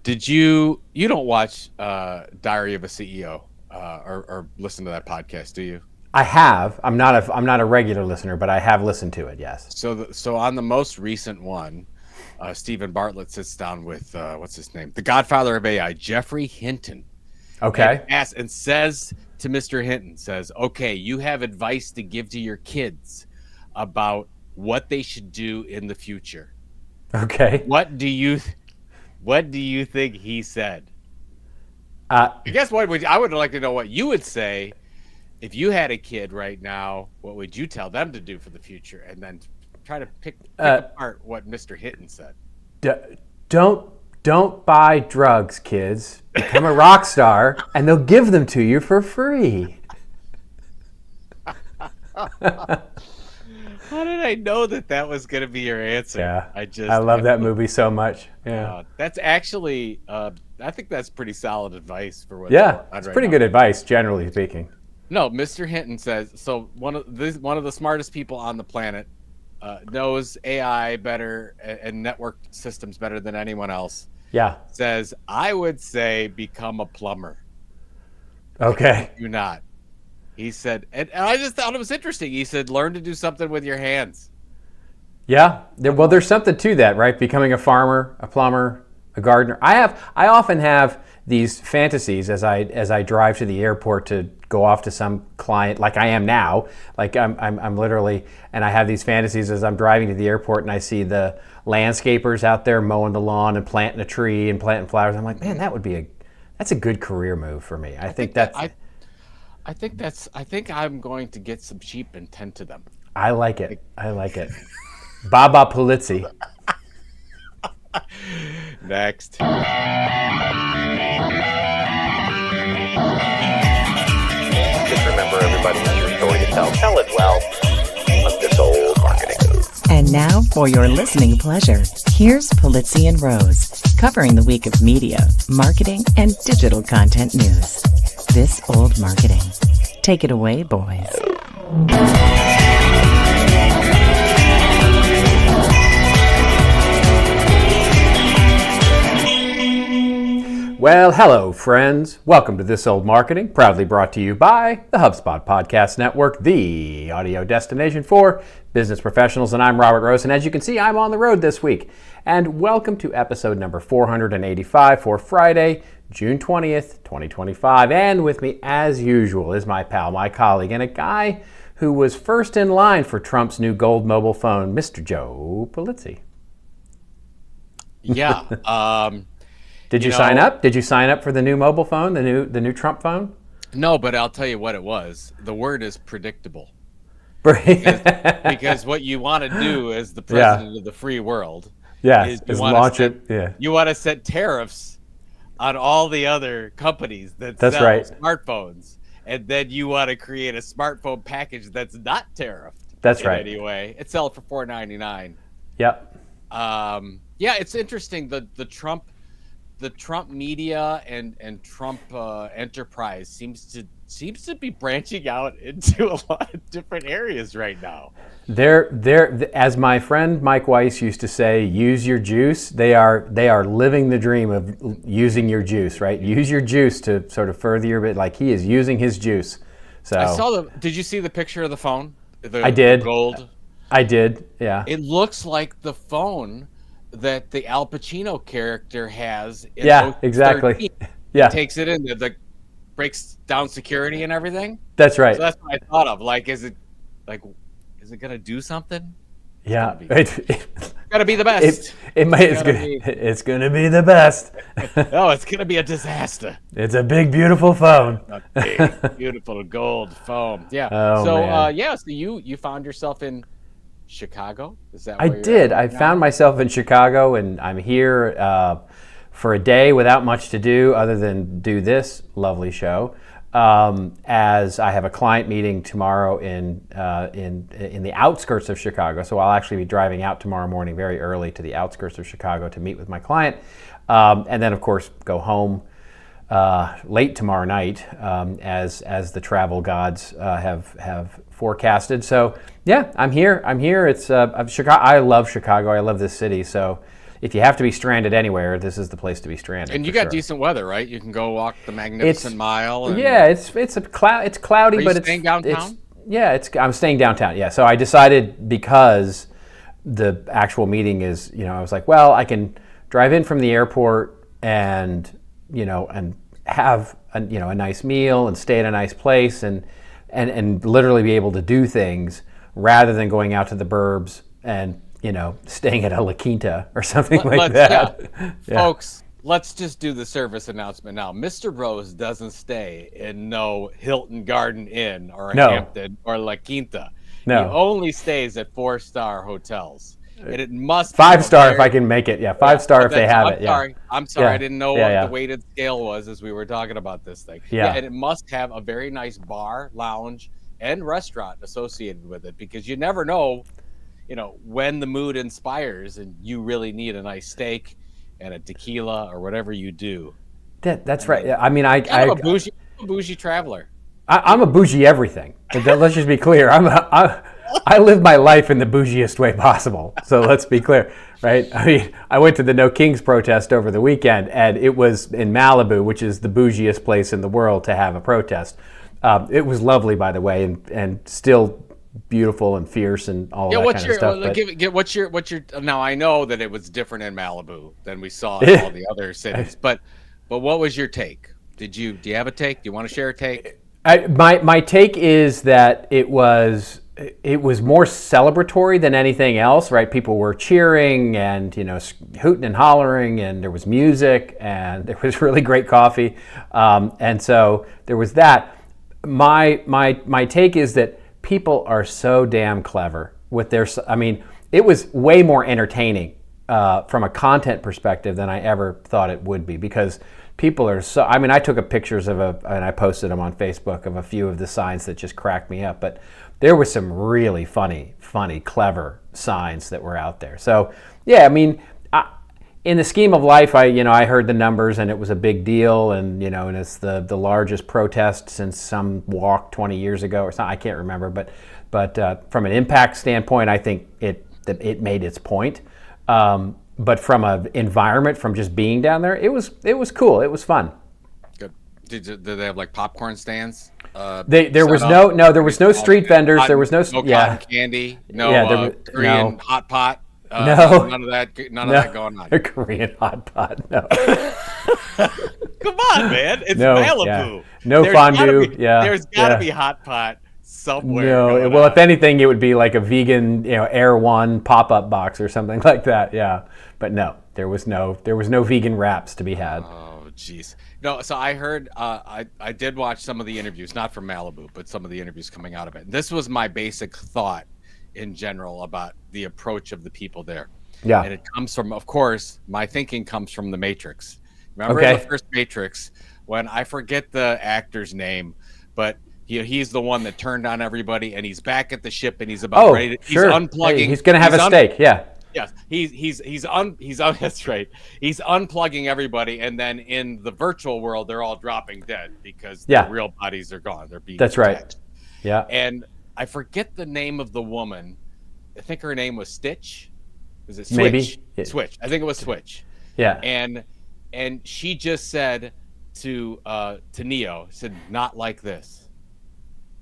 You don't watch Diary of a CEO or listen to that podcast, do you? I have. I'm not a regular listener, but I have listened to it. Yes. So on the most recent one, Stephen Bartlett sits down with what's his name, the Godfather of AI, Jeffrey Hinton. Okay. And says to Mr. Hinton, says, "Okay, you have advice to give to your kids about what they should do in the future." Okay. What do you think he said? Uh, I guess I would like to know what you would say if you had a kid right now. What would you tell them to do for the future, and then try to pick apart what Mr. Hinton said. Don't buy drugs, kids. Become a rock star, and they'll give them to you for free. How did I know that was going to be your answer? Yeah, I love that movie so much. Yeah, that's actually, I think that's pretty solid advice for what. Yeah, it's pretty good advice, generally speaking. No, Mr. Hinton says so. One of the smartest people on the planet knows AI better and network systems better than anyone else. Yeah, says I would say become a plumber. Okay. Do not. He said, and I just thought it was interesting. He said, learn to do something with your hands. Yeah. Well, there's something to that, right? Becoming a farmer, a plumber, a gardener. I often have these fantasies as I drive to the airport to go off to some client, like I am now. Like I'm literally, and I have these fantasies as I'm driving to the airport, and I see the landscapers out there mowing the lawn and planting a tree and planting flowers. I'm like, man, that's a good career move for me. I think I'm going to get some sheep and tend to them. I like it. Baba Pulizzi. Next. Just remember, everybody has your story to tell. Tell it well. On This Old Marketing. And now, for your listening pleasure, here's Pulizzi and Rose, covering the week of media, marketing, and digital content news. This Old Marketing. Take it away, boys. Well, hello, friends. Welcome to This Old Marketing, proudly brought to you by the HubSpot Podcast Network, the audio destination for business professionals. And I'm Robert Rose, and as you can see, I'm on the road this week. And welcome to episode number 485 for Friday, June 20th, 2025. And with me, as usual, is my pal, my colleague, and a guy who was first in line for Trump's new gold mobile phone, Mr. Joe Pulizzi. Yeah. Did you sign up? Did you sign up for the new mobile phone, the new Trump phone? No, but I'll tell you what it was. The word is predictable. Because what you want to do as the president of the free world is launch it. Yeah. You want to set tariffs on all the other companies that sell smartphones, and then you want to create a smartphone package that's not tariffed. That's right. Anyway, it's sell for $4.99. Yep. Yeah, it's interesting. The Trump media and Trump enterprise seems to be branching out into a lot of different areas right now. They're as my friend Mike Weiss used to say, use your juice. They are living the dream of using your juice, right? Use your juice to sort of further your bit. Like he is using his juice. So I saw did you see the picture of the phone? I did. The gold. I did. Yeah. It looks like the phone that the Al Pacino character has in exactly. 13. Yeah. He takes it in, breaks down security and everything. That's right. So that's what I thought of. Like, is it gonna do something? Yeah. It's gotta be the best. It's gonna be the best. No, it's gonna be a disaster. It's a big, beautiful phone. A big, beautiful gold phone. Yeah. So you found yourself in Chicago? Is that I did. I found myself in Chicago, and I'm here for a day without much to do other than do this lovely show. As I have a client meeting tomorrow in the outskirts of Chicago, so I'll actually be driving out tomorrow morning very early to the outskirts of Chicago to meet with my client, and then of course go home late tomorrow night, as the travel gods have forecasted. So yeah, I'm here. It's Chicago. I love Chicago. I love this city. So if you have to be stranded anywhere, this is the place to be stranded. And you got decent weather, right? You can go walk the Magnificent Mile. And it's cloudy, but it's staying downtown. I'm staying downtown. Yeah, so I decided because the actual meeting is, I was like, well, I can drive in from the airport and have a nice meal and stay at a nice place and literally be able to do things rather than going out to the burbs and staying at a La Quinta or something like that. Yeah. Folks, let's just do the service announcement now. Mr. Rose doesn't stay in no Hilton Garden Inn or a Hampton or La Quinta. No. He only stays at 4-star hotels. And it must 5-star if I can make it. Yeah, 5-star if they have it. I'm sorry. I didn't know what the weighted scale was as we were talking about this thing. Yeah, and it must have a very nice bar, lounge, and restaurant associated with it, because you never know, when the mood inspires and you really need a nice steak and a tequila or whatever you do. That's right. I mean, I'm a bougie traveler. I'm a bougie everything. Let's just be clear. I live my life in the bougiest way possible. So let's be clear, right? I mean, I went to the No Kings protest over the weekend, and it was in Malibu, which is the bougiest place in the world to have a protest. It was lovely, by the way, and still beautiful and fierce and all that kind of stuff. What's your? Now I know that it was different in Malibu than we saw in all the other cities, but what was your take? Do you have a take? Do you want to share a take? My take is that it was more celebratory than anything else, right? People were cheering and hooting and hollering, and there was music and there was really great coffee, and so there was that. My take is that people are so damn clever with their. I mean, it was way more entertaining from a content perspective than I ever thought it would be, because people are so. I mean, I took pictures and I posted them on Facebook of a few of the signs that just cracked me up, but there were some really funny, clever signs that were out there. So yeah, I mean, in the scheme of life, I heard the numbers and it was a big deal, and and it's the largest protest since some walk 20 years ago or something. I can't remember, but from an impact standpoint, I think it made its point. But from an environment, from just being down there, it was cool. It was fun. Good. Did they have like popcorn stands? There was no street vendors. There was no cotton candy. No Korean hot pot. None of that going on. Korean hot pot. No. Come on, man. It's Malibu. Yeah. No fondue. There's got to be hot pot somewhere. No. Well, if anything, it would be like a vegan, Air One pop-up box or something like that. Yeah. But no, there was no vegan wraps to be had. Oh, jeez. No, so I heard, I did watch some of the interviews, not from Malibu, but some of the interviews coming out of it. This was my basic thought in general about the approach of the people there. Yeah. And it comes from, of course, my thinking comes from The Matrix. Remember the first Matrix, when I forget the actor's name, but he's the one that turned on everybody, and he's back at the ship, and he's about ready to, he's unplugging. Hey, he's going to have a steak, yeah. Yes, he's that's right. He's unplugging everybody, and then in the virtual world, they're all dropping dead because their real bodies are gone. They're being attacked. Right. Yeah. And I forget the name of the woman. I think her name was Stitch. Was it Switch? Maybe. Switch. I think it was Switch. Yeah. And she just said to Neo, said, "Not like this."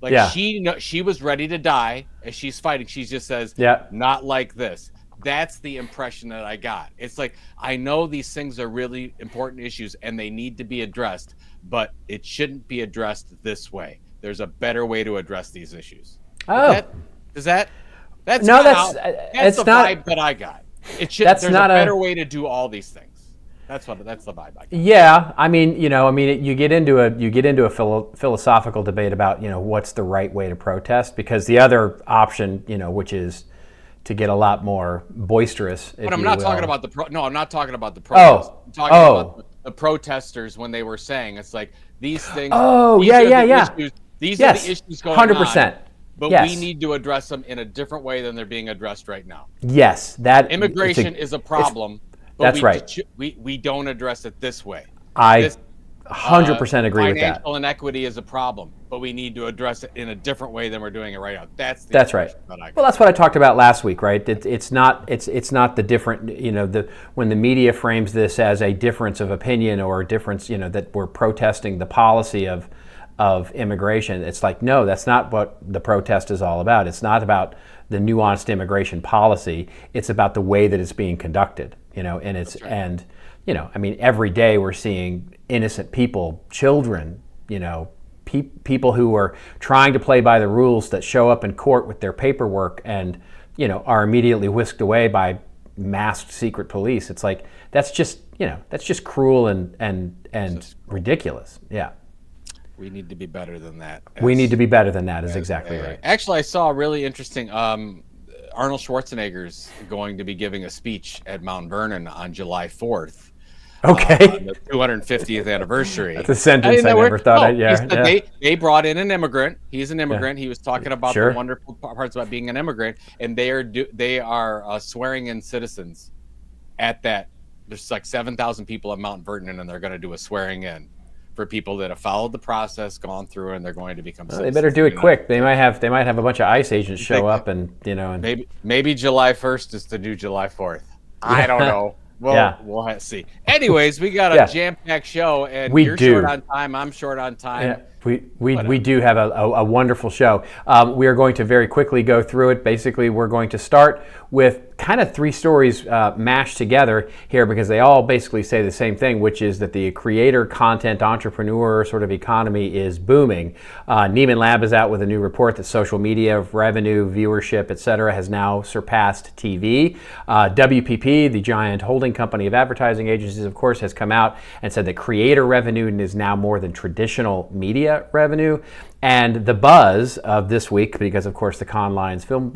Like she was ready to die as she's fighting. She just says, "Not like this." That's the impression that I got. It's like, I know these things are really important issues and they need to be addressed, but it shouldn't be addressed this way. There's a better way to address these issues. Oh, that's the vibe that I got. There's a better way to do all these things. That's the vibe I got. Yeah, I mean, you get into a philosophical debate about, what's the right way to protest, because the other option, which is to get a lot more boisterous. But I'm not talking about the protest. I'm talking about the protesters when they were saying, it's like, these things. Oh, these are the issues going 100%. on. But we need to address them in a different way than they're being addressed right now. Yes, immigration is a problem. That's right. We don't address it this way. 100% agree with that. Financial inequity is a problem, but we need to address it in a different way than we're doing it right now. That's right. Well, that's what I talked about last week, right? It's not the different, when the media frames this as a difference of opinion or a difference, that we're protesting the policy of immigration. It's like, no, that's not what the protest is all about. It's not about the nuanced immigration policy. It's about the way that it's being conducted, and it's right. And every day we're seeing innocent people, children, people who are trying to play by the rules that show up in court with their paperwork and, are immediately whisked away by masked secret police. It's like, that's just cruel and ridiculous. Yeah. We need to be better than that. We need to be better than that is exactly right. Actually, I saw a really interesting, Arnold Schwarzenegger's going to be giving a speech at Mount Vernon on July 4th. Okay. The 250th anniversary. That's a sentence I never thought. They brought in an immigrant. He's an immigrant. Yeah. He was talking about the wonderful parts about being an immigrant, and they are swearing in citizens at that. There's like 7,000 people at Mount Vernon, and they're going to do a swearing in for people that have followed the process, gone through, and they're going to become citizens. They better do it quick. They might have a bunch of ICE agents show up, and maybe July 1st is the new July 4th. I don't know. Well, we'll see. Anyways, we got a jam-packed show, and you're short on time. I'm short on time. Yeah. We do have a wonderful show. We are going to very quickly go through it. Basically, we're going to start with kind of three stories mashed together here because they all basically say the same thing, which is that the creator, content, entrepreneur sort of economy is booming. Neiman Lab is out with a new report that social media revenue, viewership, et cetera, has now surpassed TV. WPP, the giant holding company of advertising agencies, of course, has come out and said that creator revenue is now more than traditional media revenue. And the buzz of this week, because of course the Cannes Lions Film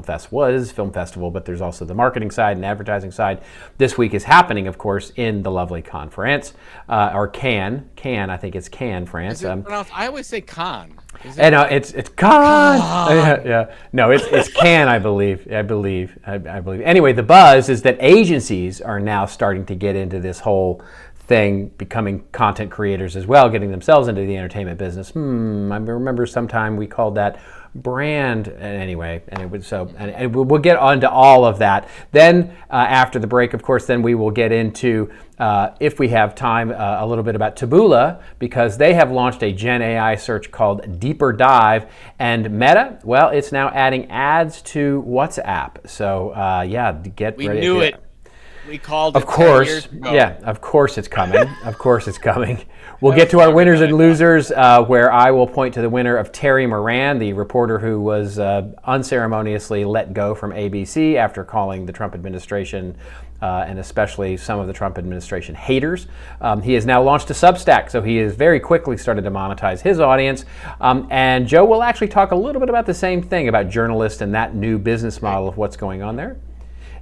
Festival, but there's also the marketing side and advertising side. This week is happening, of course, in the lovely Cannes, France, or Cannes. I think it's Cannes, France. Is it pronounced? I always say Cannes. It's Cannes. Yeah. No, it's Cannes, I believe. I believe. Anyway, the buzz is that agencies are now starting to get into this whole thing, becoming content creators as well, getting themselves into the entertainment business. I remember sometime we called that brand. Anyway, and we'll get onto all of that. Then after the break, of course, then we will get into, if we have time, a little bit about Taboola, because they have launched a Gen AI search called Deeper Dive, and Meta, well, it's now adding ads to WhatsApp. So get ready. We knew it. We called it. Of course, of course it's coming. Of course it's coming. We'll get to our winners and losers, where I will point to the winner of Terry Moran, the reporter who was unceremoniously let go from ABC after calling the Trump administration and especially some of the Trump administration haters. He has now launched a Substack, so he has very quickly started to monetize his audience. And Joe will actually talk a little bit about the same thing, about journalists and that new business model of what's going on there.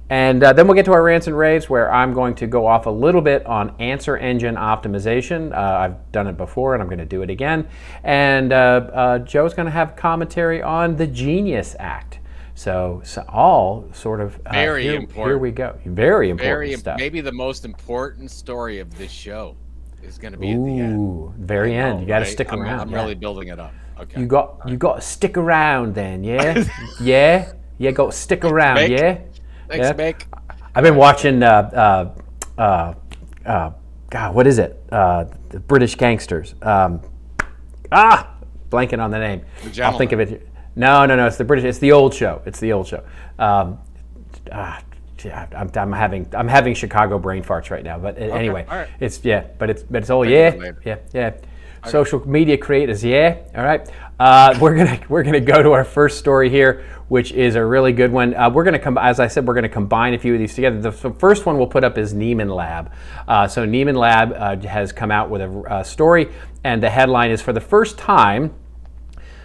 And then we'll get to our Rants and Raves, where I'm going to go off a little bit on answer engine optimization. I've done it before, and I'm going to do it again. And Joe's going to have commentary on the Genius Act. So all sort of very important. Here we go. Very important stuff. Maybe the most important story of this show is going to be at the end. Very end. You got to stick around. I'm really building it up. Okay. You got to stick around then. Yeah. Yeah. Got to stick around. Thanks, yeah. Thanks, Mick. I've been watching, God, what is it? The British Gangsters. Blanking on the name. I'll think of it. No. It's the British. It's the old show. I'm having Chicago brain farts right now. But anyway, right. It's all yeah. Social media creators, yeah. All right. We're gonna go to our first story here, which is a really good one. As I said, we're gonna combine a few of these together. The first one we'll put up is Neiman Lab. So Neiman Lab has come out with a story, and the headline is, for the first time,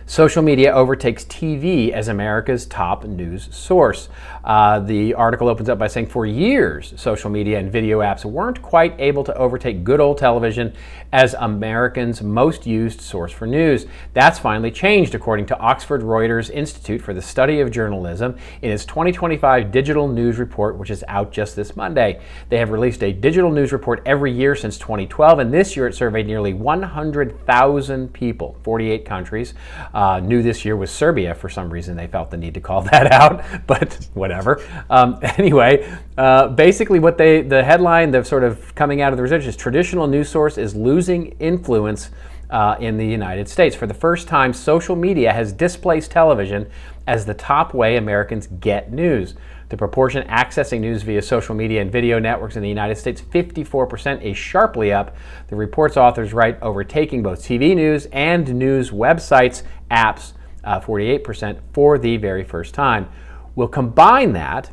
social media overtakes TV as America's top news source. The article opens up by saying, for years, social media and video apps weren't quite able to overtake good old television as Americans' most used source for news. That's finally changed, according to Oxford Reuters Institute for the Study of Journalism in its 2025 Digital News Report, which is out just this Monday. They have released a digital news report every year since 2012, and this year it surveyed nearly 100,000 people, 48 countries. New this year was Serbia. For some reason, they felt the need to call that out, but whatever. Anyway, basically what the headline, the sort of coming out of the research is traditional news source is losing influence in the United States. For the first time, social media has displaced television as the top way Americans get news. The proportion accessing news via social media and video networks in the United States, 54%, is sharply up. The report's authors write, overtaking both TV news and news websites, apps, 48%, for the very first time. We'll combine that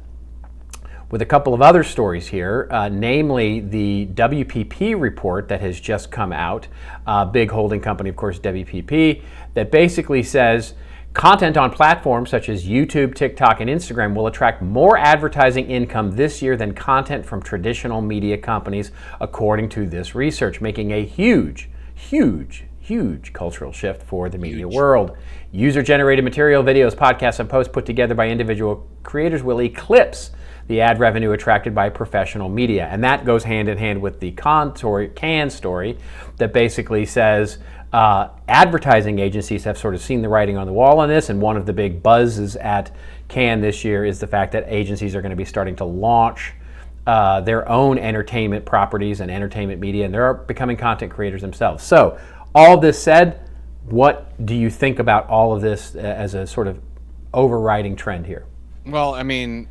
with a couple of other stories here, namely the WPP report that has just come out, big holding company, of course, WPP, that basically says content on platforms such as YouTube, TikTok, and Instagram will attract more advertising income this year than content from traditional media companies, according to this research, making a huge cultural shift for the media world. User-generated material, videos, podcasts, and posts put together by individual creators will eclipse the ad revenue attracted by professional media. And that goes hand in hand with the Cannes story that basically says advertising agencies have sort of seen the writing on the wall on this, and one of the big buzzes at Cannes this year is the fact that agencies are going to be starting to launch their own entertainment properties and entertainment media, and they're becoming content creators themselves. So, all this said, what do you think about all of this as a sort of overriding trend here? Well, I mean,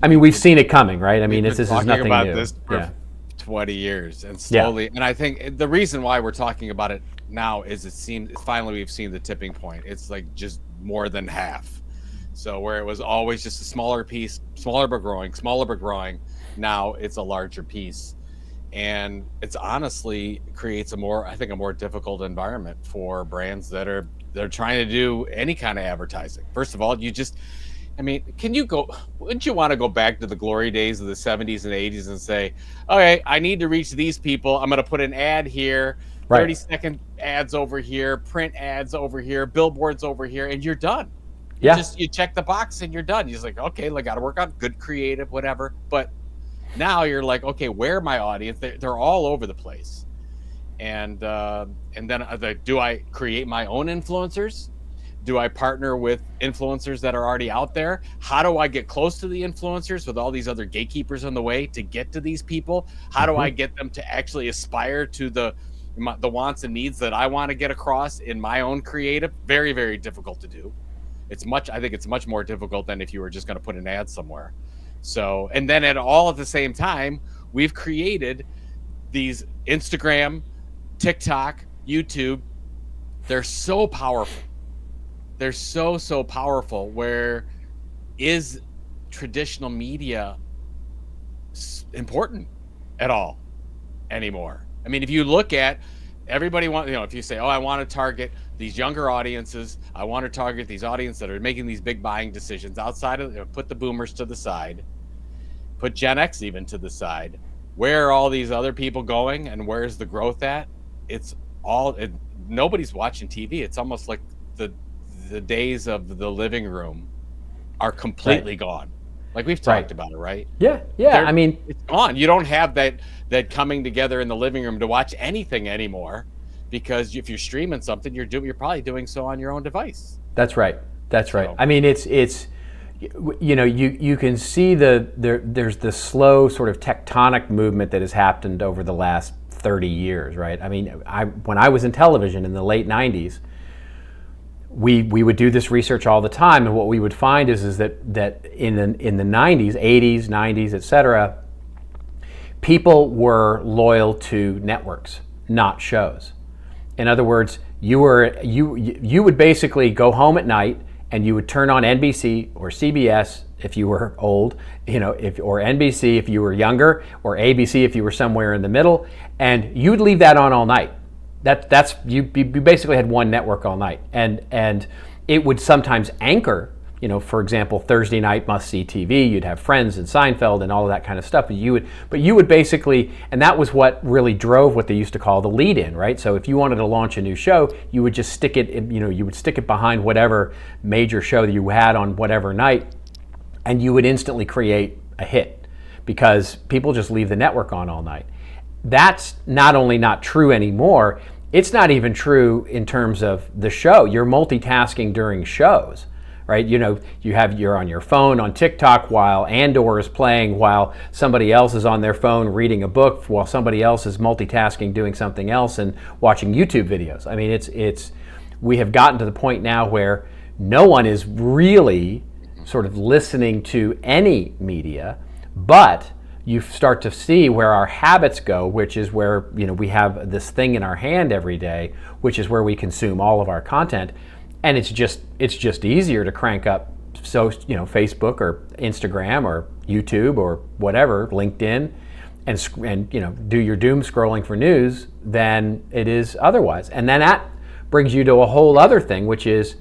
we've seen it coming, right? I mean, this is nothing about new. This for 20 years, and slowly. And I think the reason why we're talking about it now is it seems finally we've seen the tipping point. It's like just more than half. So where it was always just a smaller piece, smaller but growing. Now it's a larger piece, and it's honestly creates a more difficult environment for brands that are trying to do any kind of advertising. First of all, wouldn't you want to go back to the glory days of the 70s and 80s and say, okay, I need to reach these people. I'm going to put an ad here, 30-second ads over here, print ads over here, billboards over here, and you're done. You check the box and you're done. You're just like, okay, I got to work on good creative, whatever. But now you're like, okay, where are my audience? They're all over the place. And then do I create my own influencers? Do I partner with influencers that are already out there? How do I get close to the influencers with all these other gatekeepers on the way to get to these people? How do I get them to actually aspire to the wants and needs that I want to get across in my own creative? Very, very difficult to do. I think it's much more difficult than if you were just going to put an ad somewhere. So, and then at the same time, we've created these Instagram, TikTok, YouTube. They're so powerful. They're so powerful. Where is traditional media important at all anymore? I mean, if you look at everybody if you say, I want to target these younger audiences, I want to target these audiences that are making these big buying decisions outside of, put the boomers to the side, put Gen X even to the side. Where are all these other people going, and where's the growth at? Nobody's watching TV. It's almost like the days of the living room are completely gone. Like we've talked about it, right? Yeah. It's gone. You don't have that coming together in the living room to watch anything anymore, because if you're streaming something, you're probably doing so on your own device. That's right. I mean, it's you can see there's the slow sort of tectonic movement that has happened over the last 30 years, right? I mean, when I was in television in the late 90s, we would do this research all the time, and what we would find is that in the 90s, 80s, 90s, etc., people were loyal to networks, not shows. In other words, you would basically go home at night and you would turn on NBC or CBS if you were old, or NBC if you were younger, or ABC if you were somewhere in the middle, and you'd leave that on all night. That's you basically had one network all night, and it would sometimes anchor. For example, Thursday night must-see TV. You'd have Friends and Seinfeld and all of that kind of stuff. But you would basically, and that was what really drove what they used to call the lead-in, right? So if you wanted to launch a new show, you would just stick it, you would stick it behind whatever major show that you had on whatever night, and you would instantly create a hit because people just leave the network on all night. That's not only not true anymore, it's not even true in terms of the show. You're multitasking during shows. Right, you're on your phone on TikTok while Andor is playing, while somebody else is on their phone reading a book, while somebody else is multitasking doing something else and watching YouTube videos. I mean, we have gotten to the point now where no one is really sort of listening to any media, but you start to see where our habits go, which is where we have this thing in our hand every day, which is where we consume all of our content. And it's just easier to crank up, Facebook or Instagram or YouTube or whatever, LinkedIn, and do your doom scrolling for news than it is otherwise. And then that brings you to a whole other thing, which is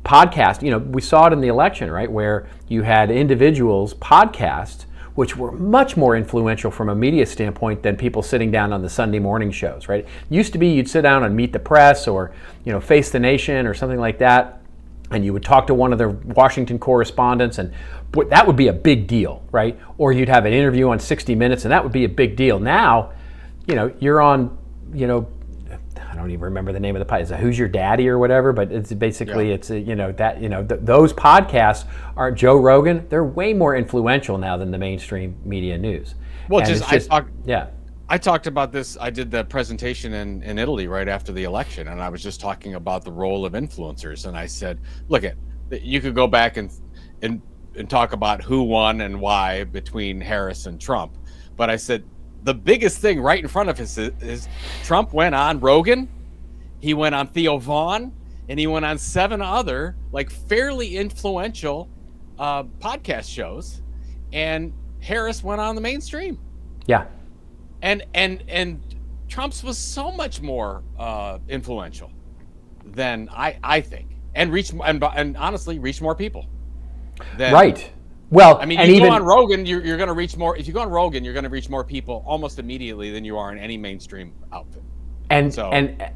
podcast. We saw it in the election, right, where you had individuals podcasts, which were much more influential from a media standpoint than people sitting down on the Sunday morning shows, right? It used to be you'd sit down and Meet the Press or, Face the Nation or something like that, and you would talk to one of the Washington correspondents, and that would be a big deal, right? Or you'd have an interview on 60 Minutes, and that would be a big deal. Now, you're on, I don't even remember the name of the podcast. Is it Who's Your Daddy or whatever? But it's basically those podcasts are Joe Rogan. They're way more influential now than the mainstream media news. Well, I talked about this. I did the presentation in Italy right after the election, and I was just talking about the role of influencers. And I said, look, you could go back and talk about who won and why between Harris and Trump, but I said, the biggest thing right in front of us is Trump went on Rogan, he went on Theo Vaughn, and he went on 7 other fairly influential podcast shows, and Harris went on the mainstream. Yeah, and Trump's was so much more influential than I think, and honestly reached more people. Right. Well, I mean, you go on Rogan, you're going to reach more. If you go on Rogan, you're going to reach more people almost immediately than you are in any mainstream outfit. And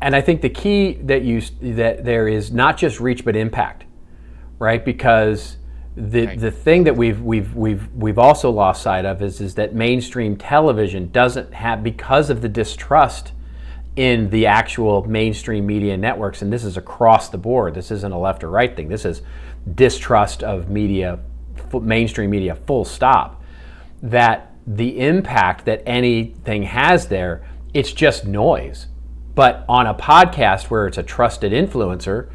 I think the key that there is not just reach but impact, right? Because the thing that we've also lost sight of is that mainstream television doesn't have, because of the distrust in the actual mainstream media networks, and this is across the board. This isn't a left or right thing. This is distrust of media. Mainstream media, full stop, that the impact that anything has there, it's just noise. But on a podcast where it's a trusted influencer,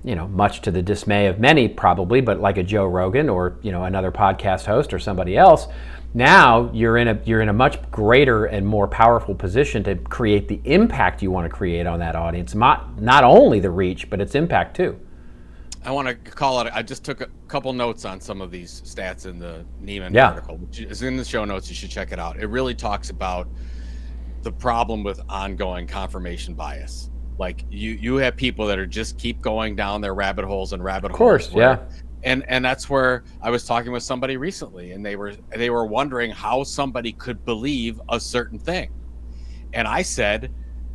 much to the dismay of many probably, but like a Joe Rogan or another podcast host or somebody else, now you're in a much greater and more powerful position to create the impact you want to create on that audience. Not only the reach, but its impact too. I want to call it, I just took a couple notes on some of these stats in the Neiman article, which is in the show notes. You should check it out. It really talks about the problem with ongoing confirmation bias. You have people that are just keep going down their rabbit holes and rabbit holes. Of course, yeah. And that's where I was talking with somebody recently, and they were wondering how somebody could believe a certain thing. And I said,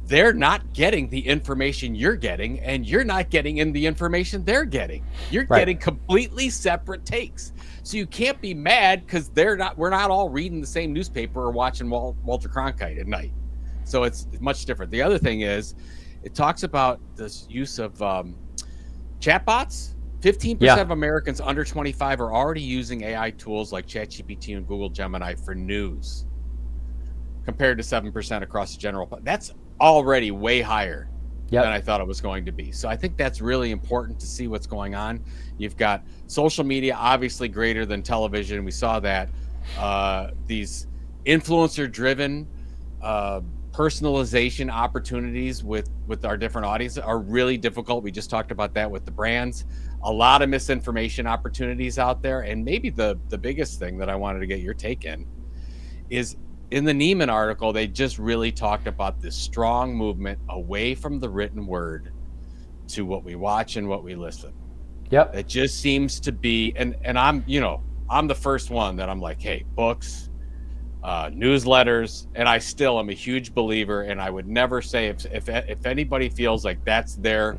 they're not getting the information you're getting, and you're not getting in the information they're getting. You're getting completely separate takes. So you can't be mad because we're not all reading the same newspaper or watching Walter Cronkite at night. So it's much different. The other thing is, it talks about this use of chatbots. 15% of Americans under 25 are already using AI tools like ChatGPT and Google Gemini for news, compared to 7% across the general. That's already way higher than I thought it was going to be. So I think that's really important to see what's going on. You've got social media, obviously greater than television. We saw that. These influencer-driven personalization opportunities with our different audiences are really difficult. We just talked about that with the brands. A lot of misinformation opportunities out there. And maybe the biggest thing that I wanted to get your take in is in the Neiman article, they just really talked about this strong movement away from the written word to what we watch and what we listen. Yep. It just seems to be, and I'm the first one that I'm like, hey, books, newsletters, and I still am a huge believer, and I would never say if anybody feels like that's their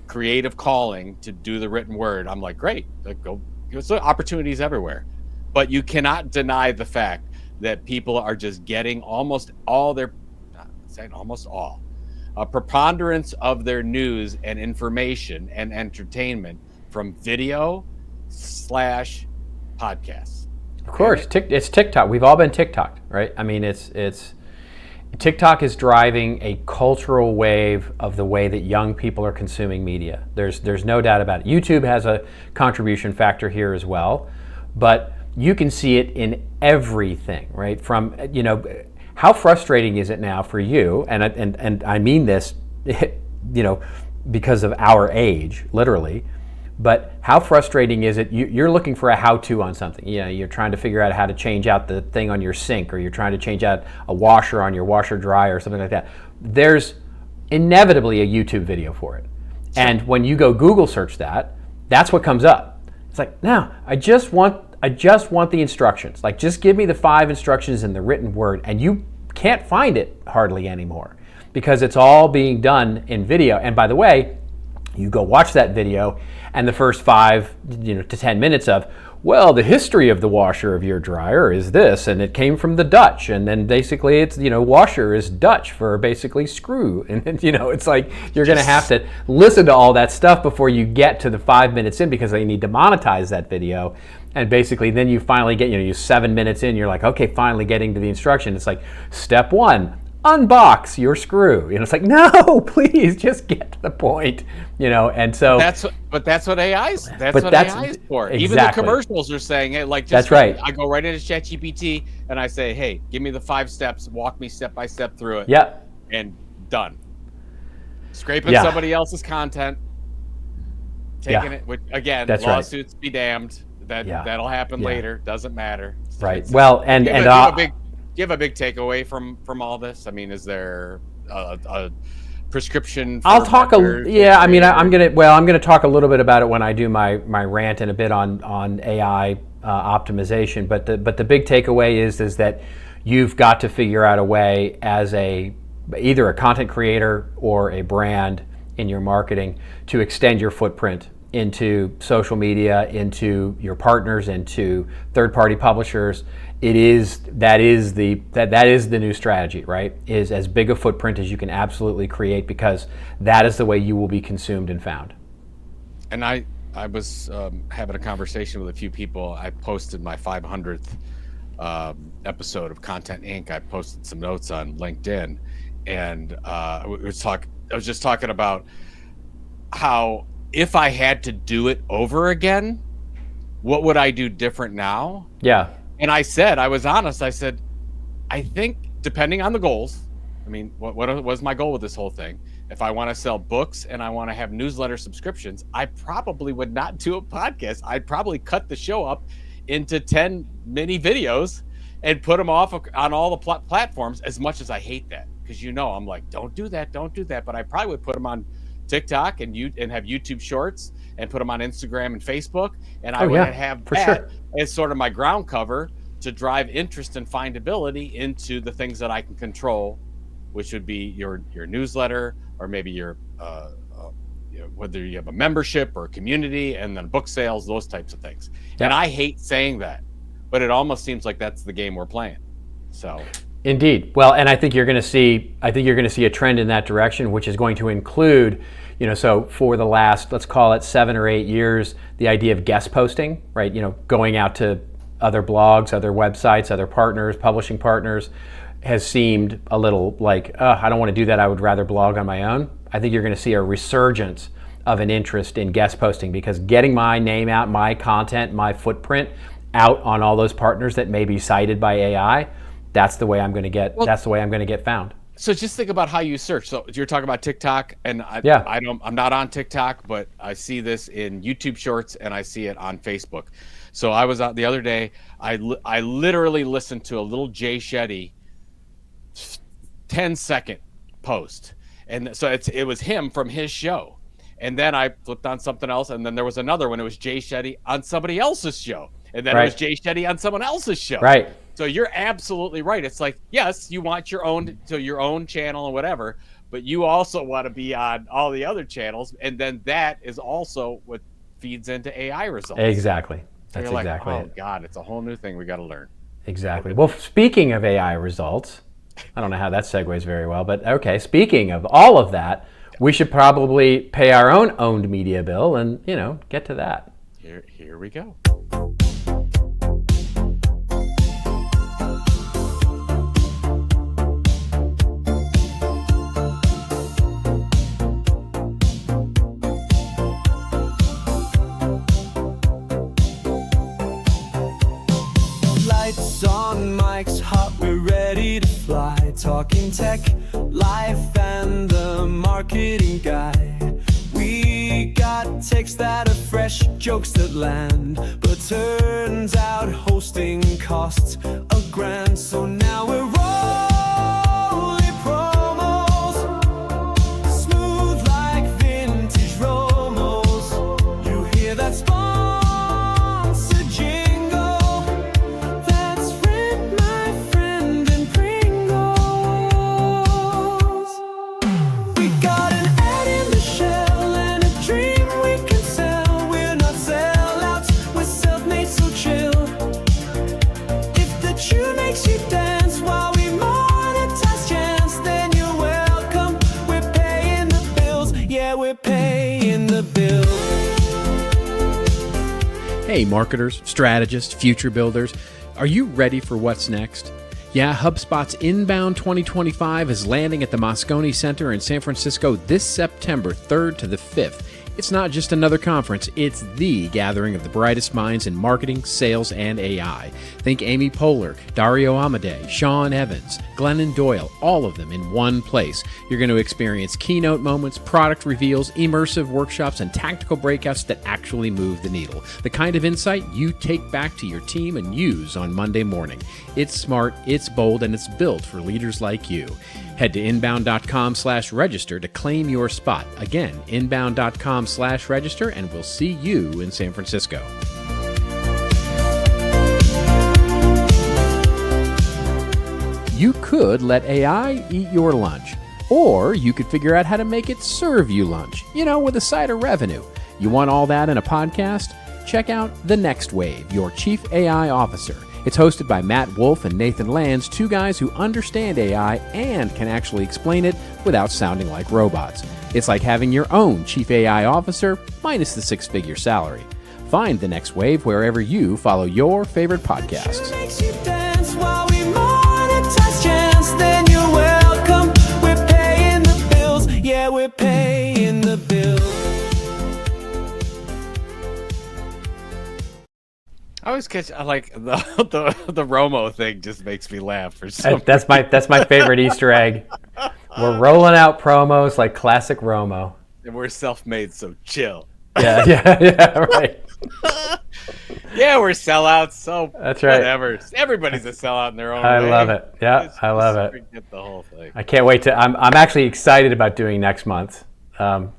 creative calling to do the written word, I'm like, great, go. There's opportunities everywhere, but you cannot deny the fact that people are just getting almost all their, not saying almost all, a preponderance of their news and information and entertainment from video / podcasts. Of course, it's TikTok. We've all been TikToked, right? I mean, it's TikTok is driving a cultural wave of the way that young people are consuming media. There's no doubt about it. YouTube has a contribution factor here as well, but you can see it in everything, right? From, how frustrating is it now for you? And I mean this, because of our age, literally. But how frustrating is it? You're looking for a how-to on something. You're trying to figure out how to change out the thing on your sink, or you're trying to change out a washer on your washer dryer or something like that. There's inevitably a YouTube video for it. Sure. And when you go Google search that, that's what comes up. It's like, no, I just want the instructions. Like, just give me the 5 instructions in the written word, and you can't find it hardly anymore because it's all being done in video. And by the way, you go watch that video, and the first 5 to 10 minutes of, well, the history of the washer of your dryer is this, and it came from the Dutch, and then basically it's, washer is Dutch for basically screw, and it's like you're going to have to listen to all that stuff before you get to the 5 minutes in, because they need to monetize that video. And basically then you finally get, you're 7 minutes in, you're like, okay, finally getting to the instruction. It's like, step 1, unbox your screw. It's like, no, please just get to the point. And so that's what AI is. That's what AI is for. Exactly. Even the commercials are saying it. Like, that's right. I go right into ChatGPT and I say, hey, give me the 5 steps, walk me step by step through it. Yep. And done. Scraping somebody else's content, taking it. Which, again, that's lawsuits be damned. That'll happen later. Doesn't matter. Right. Well, do you have a big takeaway from all this? I mean, is there a prescription? I'll talk I'm gonna talk a little bit about it when I do my rant and a bit on AI optimization. But the big takeaway is that you've got to figure out a way as either a content creator or a brand in your marketing to extend your footprint into social media, into your partners, into third-party publishers. That is the new strategy, right? Is as big a footprint as you can absolutely create, because that is the way you will be consumed and found. And I was having a conversation with a few people. I posted my 500th episode of Content Inc. I posted some notes on LinkedIn, and I was just talking about how, if I had to do it over again, what would I do different now? Yeah. And I was honest. I said, I think depending on the goals, I mean, what was my goal with this whole thing? If I want to sell books and I want to have newsletter subscriptions, I probably would not do a podcast. I'd probably cut the show up into 10 mini videos and put them off on all the platforms, as much as I hate that. Because I'm like, don't do that. But I probably would put them on TikTok and have YouTube Shorts and put them on Instagram and Facebook, and I would have that as sort of my ground cover to drive interest and findability into the things that I can control, which would be your newsletter, or maybe your whether you have a membership or a community, and then book sales, those types of things. And I hate saying that, but it almost seems like that's the game we're playing. So. Indeed. Well, and I think you're going to see a trend in that direction, which is going to include, so for the last, let's call it 7 or 8 years, the idea of guest posting, right? Going out to other blogs, other websites, other partners, publishing partners, has seemed a little like, I don't want to do that. I would rather blog on my own. I think you're going to see a resurgence of an interest in guest posting, because getting my name out, my content, my footprint out on all those partners that may be cited by AI, that's the way I'm going to get. That's the way I'm going to get found. So just think about how you search. So you're talking about TikTok, and I'm not on TikTok, but I see this in YouTube Shorts and I see it on Facebook. So I was out the other day. I literally listened to a little Jay Shetty 10-second post. And so it was him from his show. And then I flipped on something else, and then there was another one. It was Jay Shetty on somebody else's show. And then it was Jay Shetty on someone else's show. Right. So you're absolutely right. It's like, yes, you want your own channel and whatever, but you also want to be on all the other channels. And then that is also what feeds into AI results. Exactly. That's like, exactly it. God, it's a whole new thing we got to learn. Exactly. Well, speaking of AI results, I don't know how that segues very well, but okay, speaking of all of that, we should probably pay our own owned media bill and, get to that. Here we go. Lights on, mics hot, we're ready to fly. Talking tech, life, and the marketing guy. We got takes that are fresh, jokes that land. But turns out hosting costs $1,000. So now we're rolling promos, smooth like vintage Romos. You hear that sponsor jingle? That's Rent, my friend, and Pringles. We got an ad in the shell and a dream we can sell. We're not sellouts, we're self-made, so chill. If the tune makes you dance while we monetize chance, then you're welcome. We're paying the bills, yeah, we're paying the bills. Hey, marketers, strategists, future builders, are you ready for what's next? Yeah, HubSpot's Inbound 2025 is landing at the Moscone Center in San Francisco this September 3rd to the 5th. It's not just another conference, it's the gathering of the brightest minds in marketing, sales, and AI. Think Amy Poehler, Dario Amodei, Sean Evans, Glennon Doyle, all of them in one place. You're going to experience keynote moments, product reveals, immersive workshops, and tactical breakouts that actually move the needle. The kind of insight you take back to your team and use on Monday morning. It's smart, it's bold, and it's built for leaders like you. Head to inbound.com/register to claim your spot. Again, inbound.com/register, and we'll see you in San Francisco. You could let AI eat your lunch, or you could figure out how to make it serve you lunch, with a side of revenue. You want all that in a podcast? Check out The Next Wave, your Chief AI Officer. It's hosted by Matt Wolf and Nathan Lands, two guys who understand AI and can actually explain it without sounding like robots. It's like having your own Chief AI Officer minus the six-figure salary. Find The Next Wave wherever you follow your favorite podcasts. Makes you dance while we monetize chance, then you're welcome. We're paying the bills, yeah, we're paying the bills. I always catch like the Romo thing just makes me laugh for some That's my favorite Easter egg. We're rolling out promos like classic Romo. And we're self-made, so chill. Yeah, right. Yeah, we're sellouts, so that's right. Whatever. Everybody's a sellout in their own way. I love it. Yeah, I love it. Forget the whole thing. I can't wait to. I'm actually excited about doing next month. For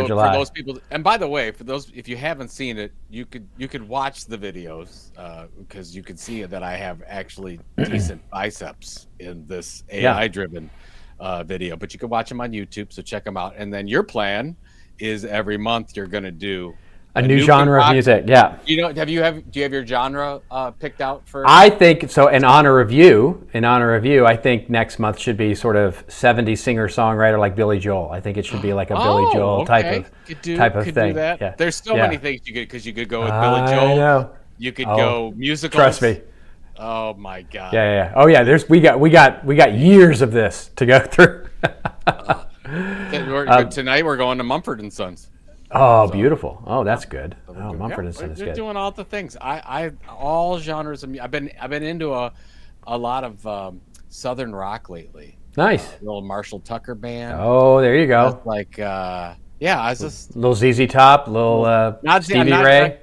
July. For those people, and by the way, for those, if you haven't seen it, you could watch the videos because you can see that I have actually decent biceps in this AI-driven video. But you can watch them on YouTube, so check them out. And then your plan is every month you're going to do a new genre of music. Yeah. Do you have your genre picked out for? I think so. In honor of you, I think next month should be sort of 70s singer-songwriter like Billy Joel. I think it should be like a Billy Joel type of thing. Do that. Yeah. There's so many things you could, because you could go with Billy Joel. I know. You could go musicals. Trust me. Oh my God. Yeah. Oh yeah. We got years of this to go through. Tonight we're going to Mumford & Sons. Oh, so, beautiful! Oh, that's good. Oh, Mumford & Sons is good. We're doing all the things. I all genres of music. I've been into a lot of Southern rock lately. Nice. The little Marshall Tucker band. Oh, there you go. That's like Yeah, I was just little ZZ Top, little not Stevie Ray.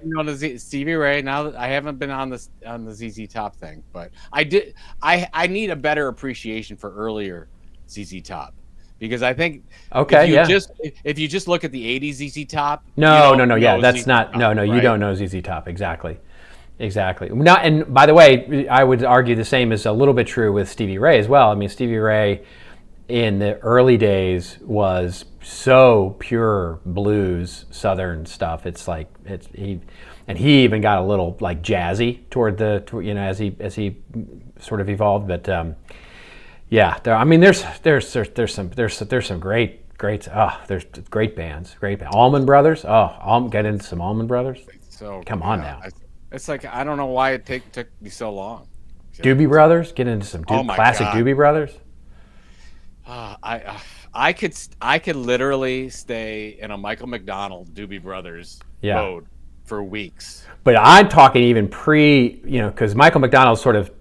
Stevie Ray. Now I haven't been on the ZZ Top thing, but I did. I need a better appreciation for earlier ZZ Top, because I think if you just look at the '80s ZZ Top, that's not Top, no, you don't know ZZ Top exactly. Now, and by the way, I would argue the same is a little bit true with Stevie Ray as well. I mean, Stevie Ray in the early days was so pure blues, Southern stuff. It's like he even got a little like jazzy toward as he sort of evolved. But there's some great there's great bands. Allman Brothers. Get into some Allman Brothers. So come on now. It's like I don't know why it took me so long. Doobie Brothers. Get into some classic Doobie Brothers. I could literally stay in a Michael McDonald Doobie Brothers mode for weeks. But I'm talking even because Michael McDonald sort of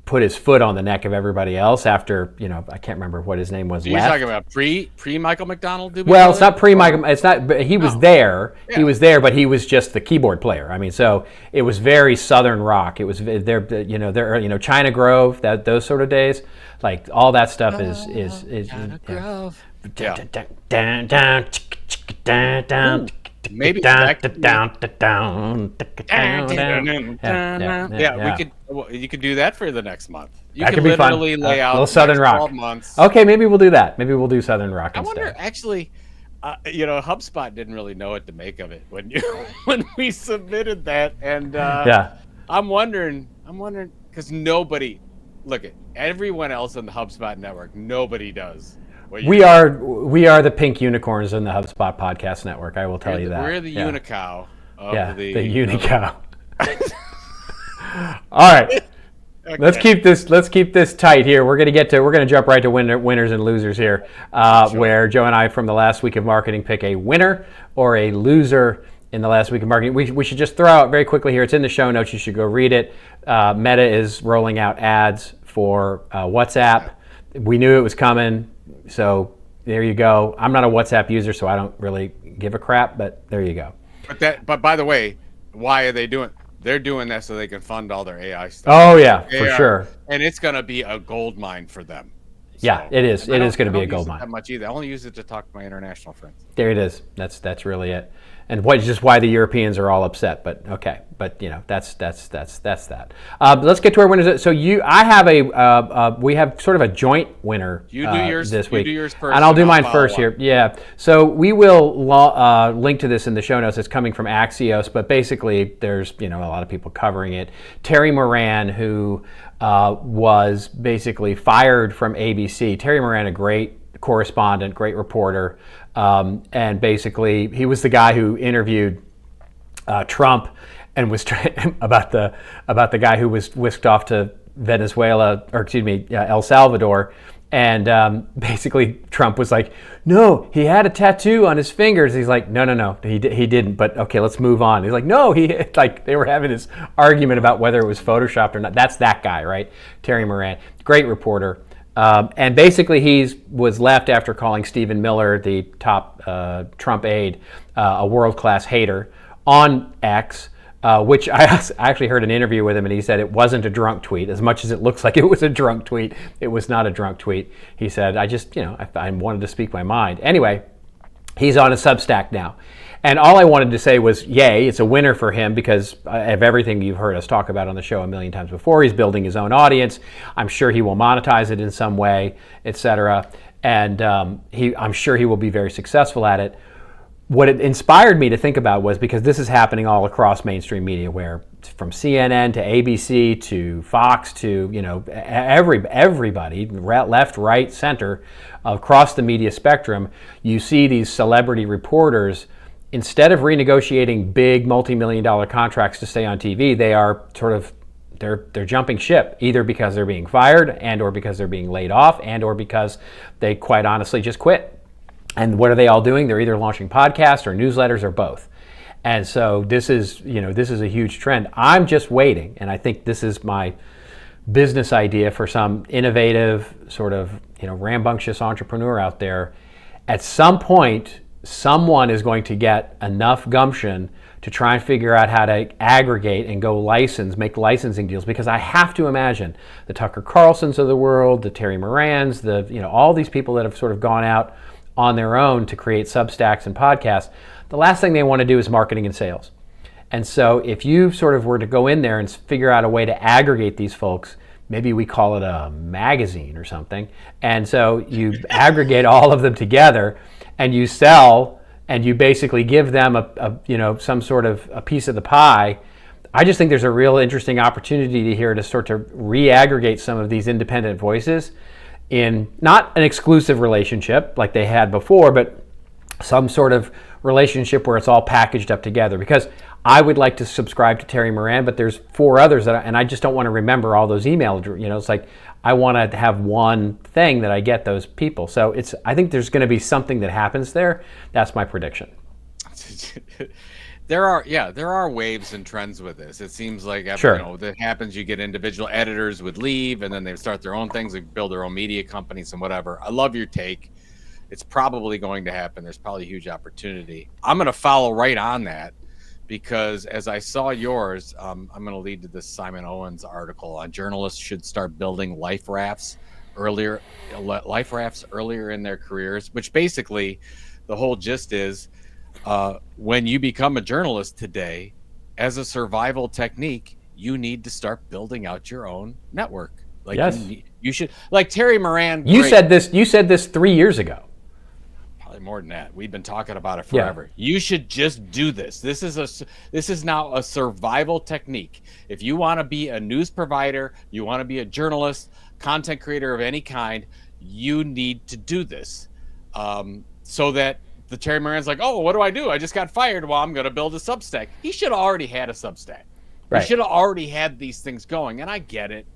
put his foot on the neck of everybody else after, I can't remember what his name was. So you're talking about pre Michael McDonald Doobie Brothers? It's not pre Michael. It's not. But he was there. Yeah. He was there, but he was just the keyboard player. I mean, so it was very Southern rock. It was there. China Grove. Those sort of days. Like all that stuff is China Grove. Maybe you could do that for the next month. That could be fun. Lay out a little Southern rock. 12 months. Okay, maybe we'll do that. Maybe we'll do Southern rock instead. I wonder, actually, HubSpot didn't really know what to make of it when we submitted that, and I'm wondering because nobody, everyone else on the HubSpot network, nobody does. We are the pink unicorns in the HubSpot podcast network. I will tell you that. We're the unicow. The unicow. All right, okay. Let's keep this tight here. We're gonna jump right to winners and losers here, sure. Where Joe and I from the last week of marketing pick a winner or a loser in the last week of marketing. We should just throw out very quickly here. It's in the show notes. You should go read it. Meta is rolling out ads for WhatsApp. We knew it was coming. So there you go. I'm not a WhatsApp user, so I don't really give a crap, but there you go. But by the way, why are they doing? They're doing that so they can fund all their AI stuff. Oh yeah, for sure. And it's going to be a gold mine for them. Yeah, it is. It is going to be a gold mine. That much either. I only use it to talk to my international friends. There it is. That's really it. And just why the Europeans are all upset. But okay. But that's that. Let's get to our winners. So we have sort of a joint winner. You do yours this week. You do yours first, and I'll do mine first here. Yeah. So we will link to this in the show notes. It's coming from Axios, but basically there's a lot of people covering it. Terry Moran, who was basically fired from ABC. Terry Moran, a great correspondent, great reporter, and basically he was the guy who interviewed Trump and was about the guy who was whisked off to El Salvador, and basically Trump was like, no, he had a tattoo on his fingers. He's like, no, he didn't. But okay, let's move on. He's like, no, they were having this argument about whether it was photoshopped or not. That's that guy, right? Terry Moran, great reporter. And basically he was left after calling Stephen Miller, the top Trump aide, a world-class hater on X, which I actually heard an interview with him, and he said it wasn't a drunk tweet. As much as it looks like it was a drunk tweet, it was not a drunk tweet. He said, I wanted to speak my mind. Anyway, he's on a Substack now. And all I wanted to say was, yay, it's a winner for him because of everything you've heard us talk about on the show a million times before. He's building his own audience. I'm sure he will monetize it in some way, etc. And I'm sure he will be very successful at it. What it inspired me to think about was, because this is happening all across mainstream media, where from CNN to ABC to Fox to everybody, left, right, center, across the media spectrum, you see these celebrity reporters, instead of renegotiating big multi-million-dollar contracts to stay on TV, they are they're jumping ship, either because they're being fired and or because they're being laid off and or because they quite honestly just quit. And what are they all doing? They're either launching podcasts or newsletters or both. And so this is a huge trend. I'm just waiting, and I think this is my business idea for some innovative sort of rambunctious entrepreneur out there. At some point, someone is going to get enough gumption to try and figure out how to aggregate and go make licensing deals, because I have to imagine the Tucker Carlsons of the world, the Terry Morans, all these people that have sort of gone out on their own to create Substacks and podcasts, the last thing they want to do is marketing and sales. And so if you sort of were to go in there and figure out a way to aggregate these folks, maybe we call it a magazine or something, and so you aggregate all of them together and you sell, and you basically give them some sort of a piece of the pie. I just think there's a real interesting opportunity here to sort of re-aggregate some of these independent voices in not an exclusive relationship like they had before, but some sort of relationship where it's all packaged up together. Because I would like to subscribe to Terry Moran, but there's 4 others and I just don't want to remember all those email. It's like I want to have one thing that I get those people. So I think there's going to be something that happens there. That's my prediction. There are waves and trends with this. It seems like that happens. You get individual editors would leave, and then they start their own things, they build their own media companies and whatever. I love your take. It's probably going to happen. There's probably a huge opportunity. I'm going to follow right on that, because as I saw yours, I'm going to lead to this Simon Owens article on journalists should start building life rafts earlier in their careers, which basically the whole gist is when you become a journalist today, as a survival technique, you need to start building out your own network. Like yes. you should, like Terry Moran. You said this 3 years ago. More than that. We've been talking about it forever. Yeah. You should just do this. This is now a survival technique. If you want to be a news provider, you want to be a journalist, content creator of any kind, you need to do this. So that the Terry Moran's like, oh, what do I do? I just got fired. Well, I'm going to build a Substack. He should have already had a Substack. Right. He should have already had these things going. And I get it.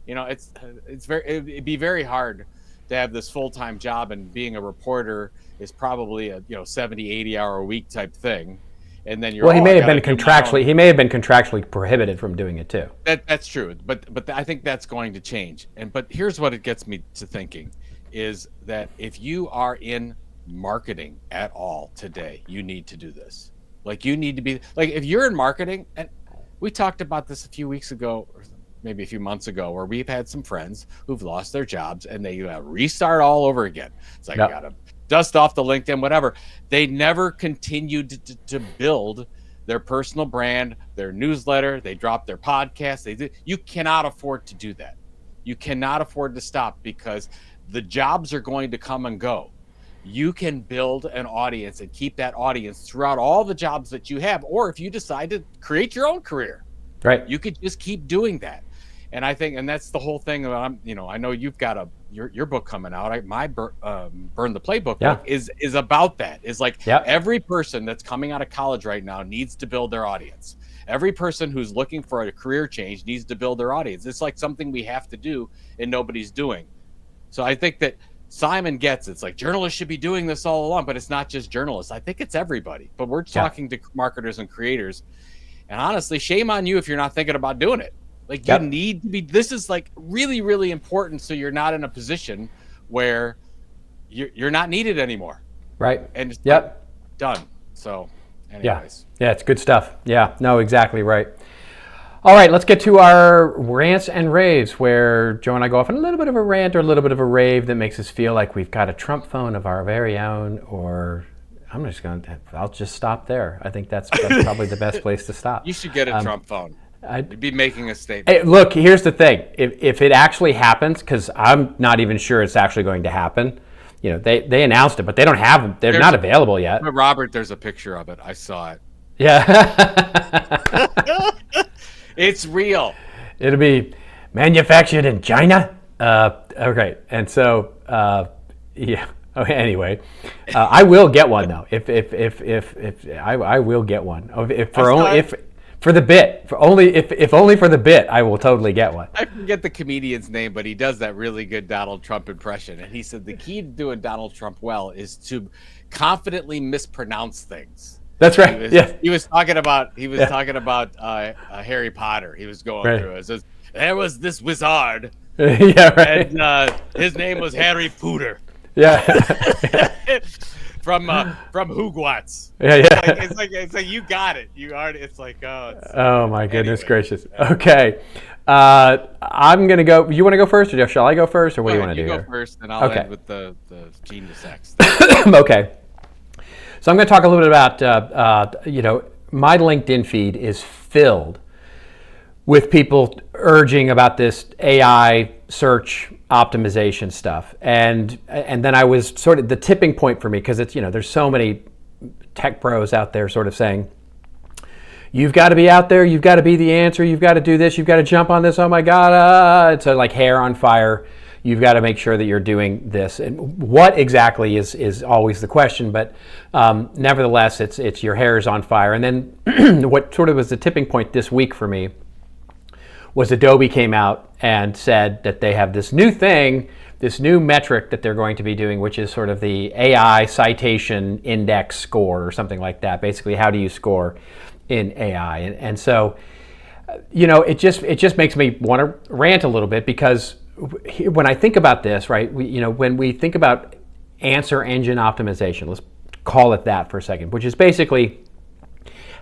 It'd be very hard to have this full-time job, and being a reporter is probably a 70, 80 hour a week type thing. And then he may have been contractually prohibited from doing it too. That's true. But I think that's going to change. But here's what it gets me to thinking is that if you are in marketing at all today, you need to do this. Like you need to be like, if you're in marketing, and we talked about this a few weeks ago, or maybe a few months ago, where we've had some friends who've lost their jobs and they restart all over again. It's like, you got to dust off the LinkedIn, whatever. They never continued to build their personal brand, their newsletter. They dropped their podcast. You cannot afford to do that. You cannot afford to stop, because the jobs are going to come and go. You can build an audience and keep that audience throughout all the jobs that you have. Or if you decide to create your own career, right, you could just keep doing that. And I think, and that's the whole thing. I know you've got your book coming out. My Burn the Playbook book is about that. Is like every person that's coming out of college right now needs to build their audience. Every person who's looking for a career change needs to build their audience. It's like something we have to do and nobody's doing. So I think that Simon gets it. It's like journalists should be doing this all along, but it's not just journalists. I think it's everybody. But we're talking to marketers and creators. And honestly, shame on you if you're not thinking about doing it. Like you need to be, this is like really, really important. So you're not in a position where you're not needed anymore. Right. And it's done. So anyways. Yeah, it's good stuff. Yeah, no, exactly right. All right, let's get to our rants and raves, where Joe and I go off on a little bit of a rant or a little bit of a rave that makes us feel like we've got a Trump phone of our very own, or I'll just stop there. I think that's probably the best place to stop. You should get a Trump phone. You'd be making a statement. Hey, look, here's the thing. If it actually happens, because I'm not even sure it's actually going to happen, they announced it, but they don't have them. They're not available yet. But Robert, there's a picture of it. I saw it. Yeah. It's real. It'll be manufactured in China. Okay. And so, yeah. Okay, anyway, I will get one though. If I will get one. If only for the bit, I will totally get one. I forget the comedian's name, but he does that really good Donald Trump impression. And he said the key to doing Donald Trump well is to confidently mispronounce things. That's right. He was talking about Harry Potter. He was going through it. It says, there was this wizard. And his name was Harry Pooter. Yeah. from Hugwatz. Yeah. It's like you got it. You already. It's like oh my goodness gracious. Okay, I'm gonna go. You want to go first, or shall I go first, or what do you want to do? You go first, and I'll end with the Genius X. Okay. So I'm going to talk a little bit about my LinkedIn feed is filled with people urging about this AI search optimization stuff, and then I was sort of the tipping point for me, because it's there's so many tech pros out there sort of saying, you've got to be out there, you've got to be the answer, you've got to do this, you've got to jump on this, oh my god, it's like hair on fire, you've got to make sure that you're doing this. And what exactly is always the question, but nevertheless it's your hair is on fire. And then what sort of was the tipping point this week for me was Adobe came out and said that they have this new thing, this new metric that they're going to be doing, which is sort of the AI citation index score or something like that. Basically, how do you score in AI? And so, it just makes me want to rant a little bit, because when I think about this, right, when we think about answer engine optimization, let's call it that for a second, which is basically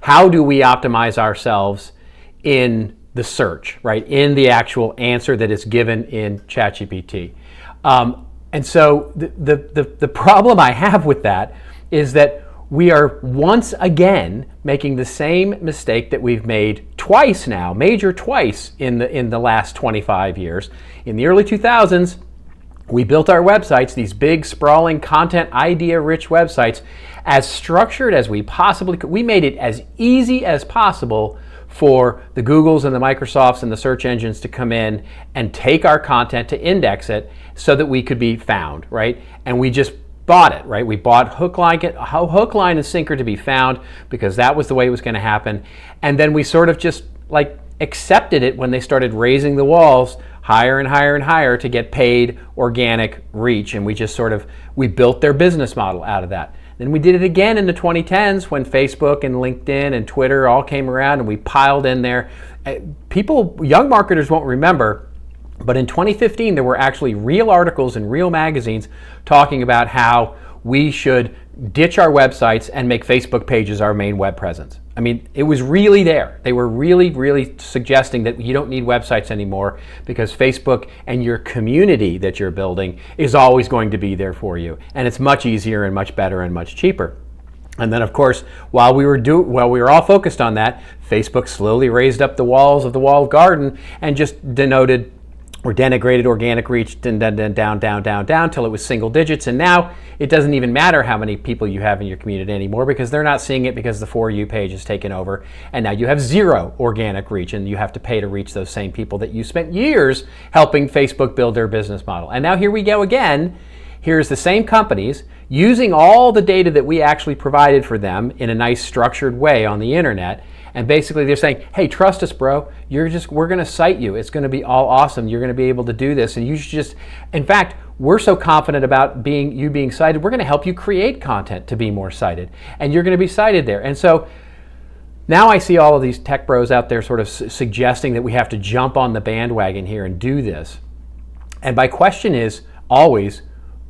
how do we optimize ourselves in the search, right, in the actual answer that is given in ChatGPT. And so the problem I have with that is that we are once again making the same mistake that we've made twice now, twice in the last 25 years. In the early 2000s, we built our websites, these big, sprawling, content, idea-rich websites, as structured as we possibly could. We made it as easy as possible for the Googles and the Microsofts and the search engines to come in and take our content, to index it so that we could be found, right? And we just bought it, right? We bought hook, line, and sinker to be found, because that was the way it was going to happen. And then we sort of just like accepted it when they started raising the walls higher and higher and higher to get paid organic reach. And we built their business model out of that. Then we did it again in the 2010s when Facebook and LinkedIn and Twitter all came around, and we piled in there. Young marketers won't remember, but in 2015 there were actually real articles in real magazines talking about how we should ditch our websites and make Facebook pages our main web presence. I mean, it was really there. They were really, really suggesting that you don't need websites anymore, because Facebook and your community that you're building is always going to be there for you. And it's much easier and much better and much cheaper. And then, of course, while we were all focused on that, Facebook slowly raised up the walls of the walled garden and just denoted or denigrated organic reach, down till it was single digits. And now it doesn't even matter how many people you have in your community anymore, because they're not seeing it, because the For You page is taken over. And now you have zero organic reach, and you have to pay to reach those same people that you spent years helping Facebook build their business model. And now here we go again. Here's the same companies using all the data that we actually provided for them in a nice structured way on the internet. And basically they're saying, hey, trust us, bro. We're going to cite you. It's going to be all awesome. You're going to be able to do this. And you should just, in fact, we're so confident about you being cited, we're going to help you create content to be more cited. And you're going to be cited there. And so now I see all of these tech bros out there sort of suggesting that we have to jump on the bandwagon here and do this. And my question is always,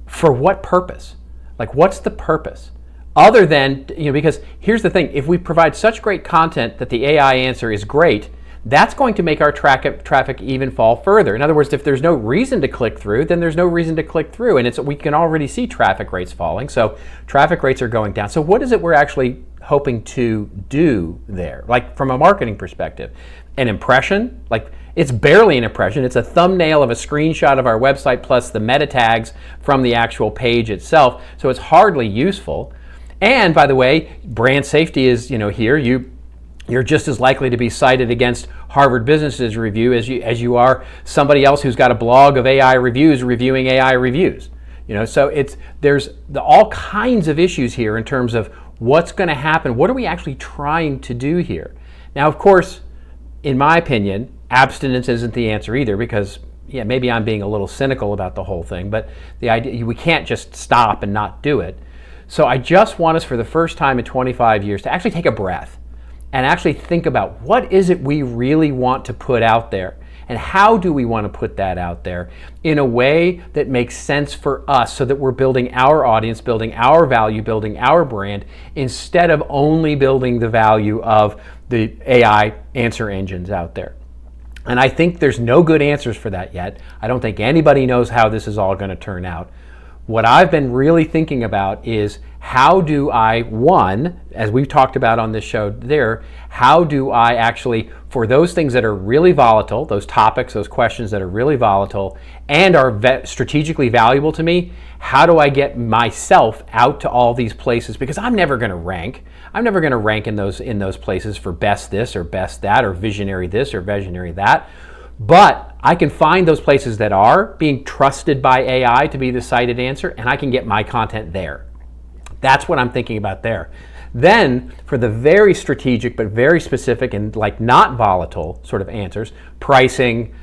for what purpose? Like, what's the purpose? Other than, because here's the thing, if we provide such great content that the AI answer is great, that's going to make our traffic even fall further. In other words, if there's no reason to click through, then there's no reason to click through. And we can already see traffic rates falling. So traffic rates are going down. So what is it we're actually hoping to do there? Like, from a marketing perspective, an impression? Like, it's barely an impression. It's a thumbnail of a screenshot of our website plus the meta tags from the actual page itself. So it's hardly useful. And by the way, brand safety is, here you're just as likely to be cited against Harvard Business Review as you are somebody else who's got a blog of AI reviews reviewing AI reviews. So there's all kinds of issues here in terms of what's going to happen. What are we actually trying to do here? Now, of course, in my opinion, abstinence isn't the answer either, because maybe I'm being a little cynical about the whole thing, but the idea, we can't just stop and not do it. So I just want us, for the first time in 25 years, to actually take a breath and actually think about what is it we really want to put out there, And how do we want to put that out there in a way that makes sense for us so that we're building our audience, building our value, building our brand, instead of only building the value of the AI answer engines out there. And I think there's no good answers for that yet. I don't think anybody knows how this is all going to turn out. What I've been really thinking about is how do I, one, as we've talked about on this show there, how do I actually, for those things that are really volatile, those topics, those questions that are really volatile and are strategically valuable to me, how do I get myself out to all these places? Because I'm never going to rank. I'm never going to rank in those places for best this or best that or visionary this or visionary that. But I can find those places that are being trusted by AI to be the cited answer, and I can get my content there. That's what I'm thinking about there. Then for the very strategic but very specific and like not volatile sort of answers, pricing,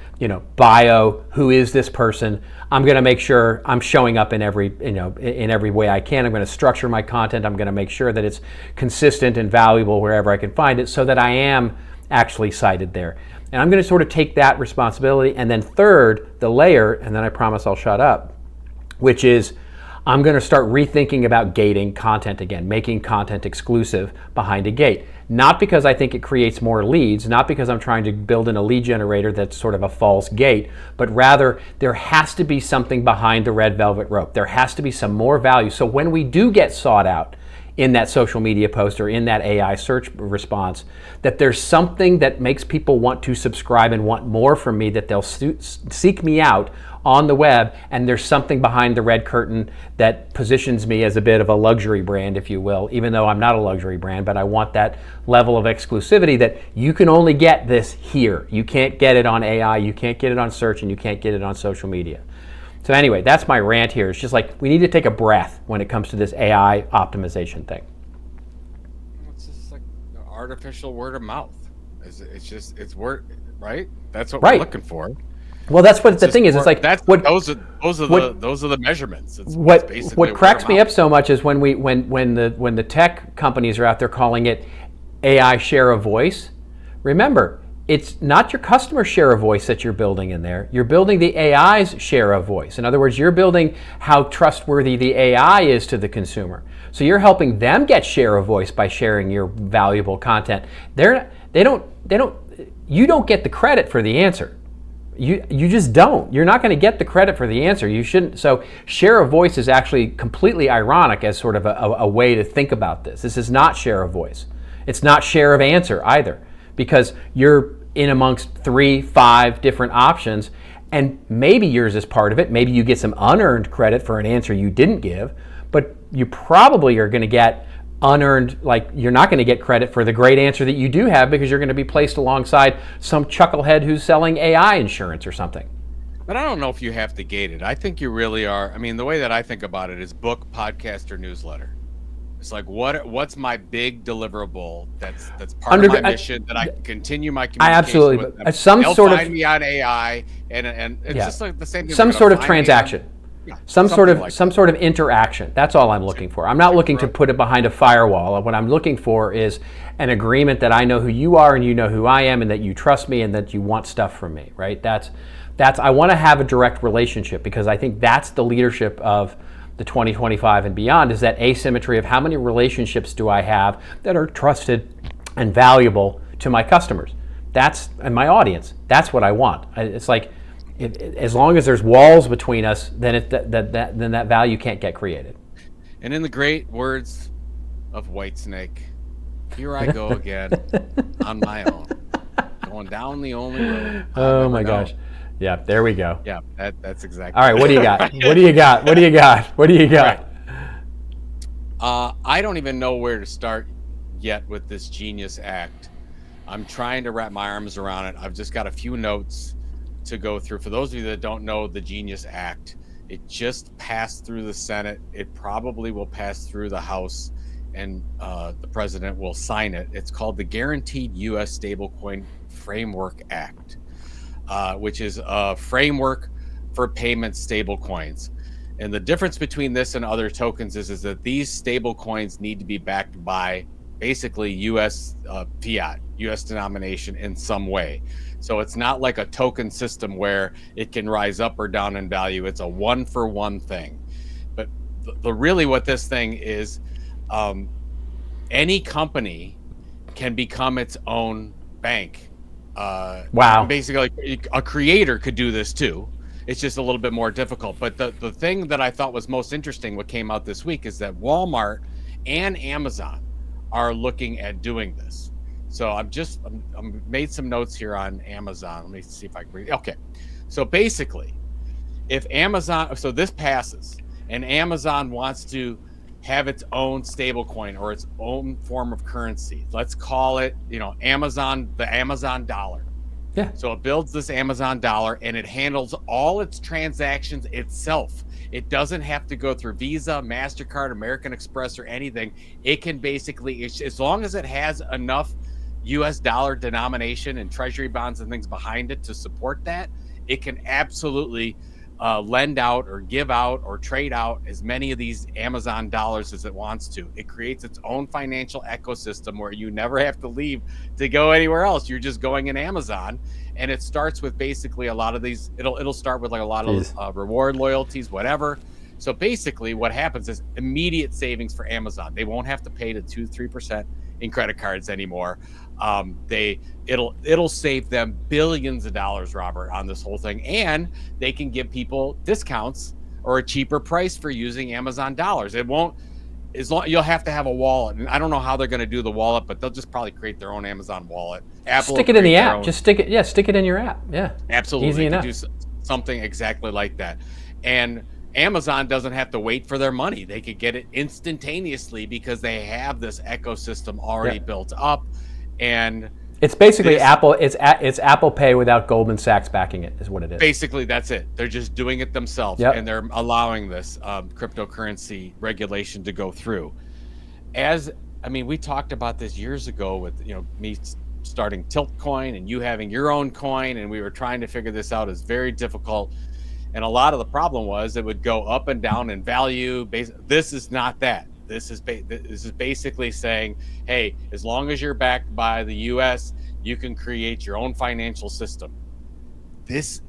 bio, who is this person? I'm going to make sure I'm showing up in every way I can. I'm going to structure my content. I'm going to make sure that it's consistent and valuable wherever I can find it so that I am actually cited there. And I'm going to sort of take that responsibility. And then third, the layer, and then I promise I'll shut up, which is I'm going to start rethinking about gating content again, making content exclusive behind a gate. Not because I think it creates more leads, not because I'm trying to build in a lead generator that's sort of a false gate, but rather there has to be something behind the red velvet rope. There has to be some more value. So when we do get sought out in that social media post or in that AI search response, that there's something that makes people want to subscribe and want more from me, that they'll seek me out on the web, and there's something behind the red curtain that positions me as a bit of a luxury brand, if you will, even though I'm not a luxury brand, but I want that level of exclusivity that you can only get this here. You can't get it on AI, you can't get it on search, and you can't get it on social media. So anyway, that's my rant here. It's just like we need to take a breath when it comes to this AI optimization thing. It's just like artificial word of mouth. It's word, right? That's what right. we're looking for. Well, that's what the thing is. It's like those are the measurements. What cracks me up so much is when the tech companies are out there calling it AI share of voice. Remember, it's not your customer share of voice that you're building in there. You're building the AI's share of voice. In other words, you're building how trustworthy the AI is to the consumer. So you're helping them get share of voice by sharing your valuable content. You don't get the credit for the answer. You just don't. You're not going to get the credit for the answer. You shouldn't. So share of voice is actually completely ironic as sort of a way to think about this. This is not share of voice. It's not share of answer either, because you're in amongst 3-5 different options, and maybe yours is part of it. Maybe you get some unearned credit for an answer you didn't give, but you probably are going to get unearned, like you're not going to get credit for the great answer that you do have because you're going to be placed alongside some chucklehead who's selling AI insurance or something. But I don't know if you have to gate it. I think you really are. I mean, the way that I think about it is book, podcast, or newsletter. It's like what's my big deliverable that's part of my mission that I can continue my communication absolutely with them. They'll find me on AI and it's just like the same thing. Some sort of transaction. Yeah, some sort of interaction. That's all I'm looking for. I'm not looking to put it behind a firewall. What I'm looking for is an agreement that I know who you are and you know who I am and that you trust me and that you want stuff from me, right? That's I want to have a direct relationship, because I think that's the leadership of the 2025 and beyond, is that asymmetry of how many relationships do I have that are trusted and valuable to my customers. And my audience. That's what I want. It's like, as long as there's walls between us, then that value can't get created. And in the great words of Whitesnake, here I go again on my own, going down the only road. Oh my gosh. Yeah, there we go. Yeah, that's exactly. All right, what do you got? What do you got? What do you got? What do you got? Right. I don't even know where to start yet with this Genius Act. I'm trying to wrap my arms around it. I've just got a few notes to go through. For those of you that don't know the Genius Act, it just passed through the Senate. It probably will pass through the House, and the president will sign it. It's called the Guaranteed U.S. Stablecoin Framework Act, which is a framework for payment stablecoins. And the difference between this and other tokens is that these stablecoins need to be backed by basically U.S. fiat, U.S. denomination in some way. So it's not like a token system where it can rise up or down in value. It's a one-for-one thing. But really what this thing is, any company can become its own bank. Wow. Basically, a creator could do this too. It's just a little bit more difficult. But the thing that I thought was most interesting, what came out this week, is that Walmart and Amazon are looking at doing this. So I'm made some notes here on Amazon. Let me see if I can read. Okay. So basically, if Amazon, so this passes and Amazon wants to have its own stable coin or its own form of currency, let's call it, Amazon, the Amazon dollar. Yeah. So it builds this Amazon dollar and it handles all its transactions itself. It doesn't have to go through Visa, MasterCard, American Express, or anything. It can basically, as long as it has enough US dollar denomination and treasury bonds and things behind it to support that, it can absolutely lend out or give out or trade out as many of these Amazon dollars as it wants to. It creates its own financial ecosystem where you never have to leave to go anywhere else. You're just going in Amazon, and it starts with basically a lot of these. It'll start with like a lot of reward loyalties, whatever. So basically, what happens is immediate savings for Amazon. They won't have to pay the 2-3% in credit cards anymore. It'll save them billions of dollars, Robert, on this whole thing, and they can give people discounts or a cheaper price for using Amazon dollars. It won't, you'll have to have a wallet, and I don't know how they're going to do the wallet, but they'll just probably create their own Amazon wallet. Apple stick it in the app. Just stick it in your app. Yeah, absolutely. Easy enough. Do something exactly like that, and Amazon doesn't have to wait for their money. They could get it instantaneously because they have this ecosystem already built up. And it's basically Apple. It's Apple Pay without Goldman Sachs backing it, is what it is. Basically, that's it. They're just doing it themselves, and they're allowing this cryptocurrency regulation to go through. We talked about this years ago with me starting Tiltcoin and you having your own coin, and we were trying to figure this out. It's very difficult. And a lot of the problem was it would go up and down in value. This is not that. This is basically saying, hey, as long as you're backed by the U.S., you can create your own financial system. This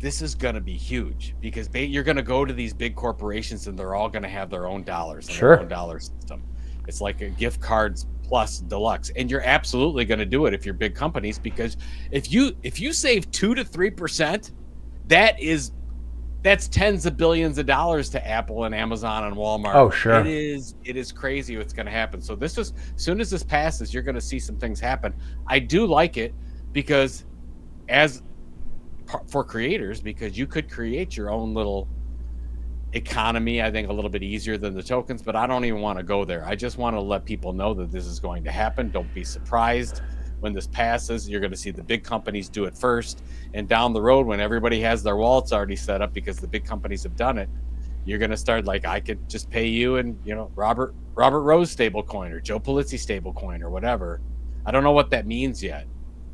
is going to be huge because you're going to go to these big corporations and they're all going to have their own dollars and their own dollar system. It's like a gift cards plus deluxe, and you're absolutely going to do it if you're big companies, because if you save 2 to 3%. That's tens of billions of dollars to Apple and Amazon and Walmart. Oh, sure. It is crazy what's going to happen. So as soon as this passes, you're going to see some things happen. I do like it because for creators, because you could create your own little economy, I think, a little bit easier than the tokens, but I don't even want to go there. I just want to let people know that this is going to happen. Don't be surprised. When this passes, you're going to see the big companies do it first, and down the road, when everybody has their wallets already set up because the big companies have done it, you're going to start like, I could just pay you in Robert Rose stable coin or Joe Pulizzi stable coin or whatever. I don't know what that means yet.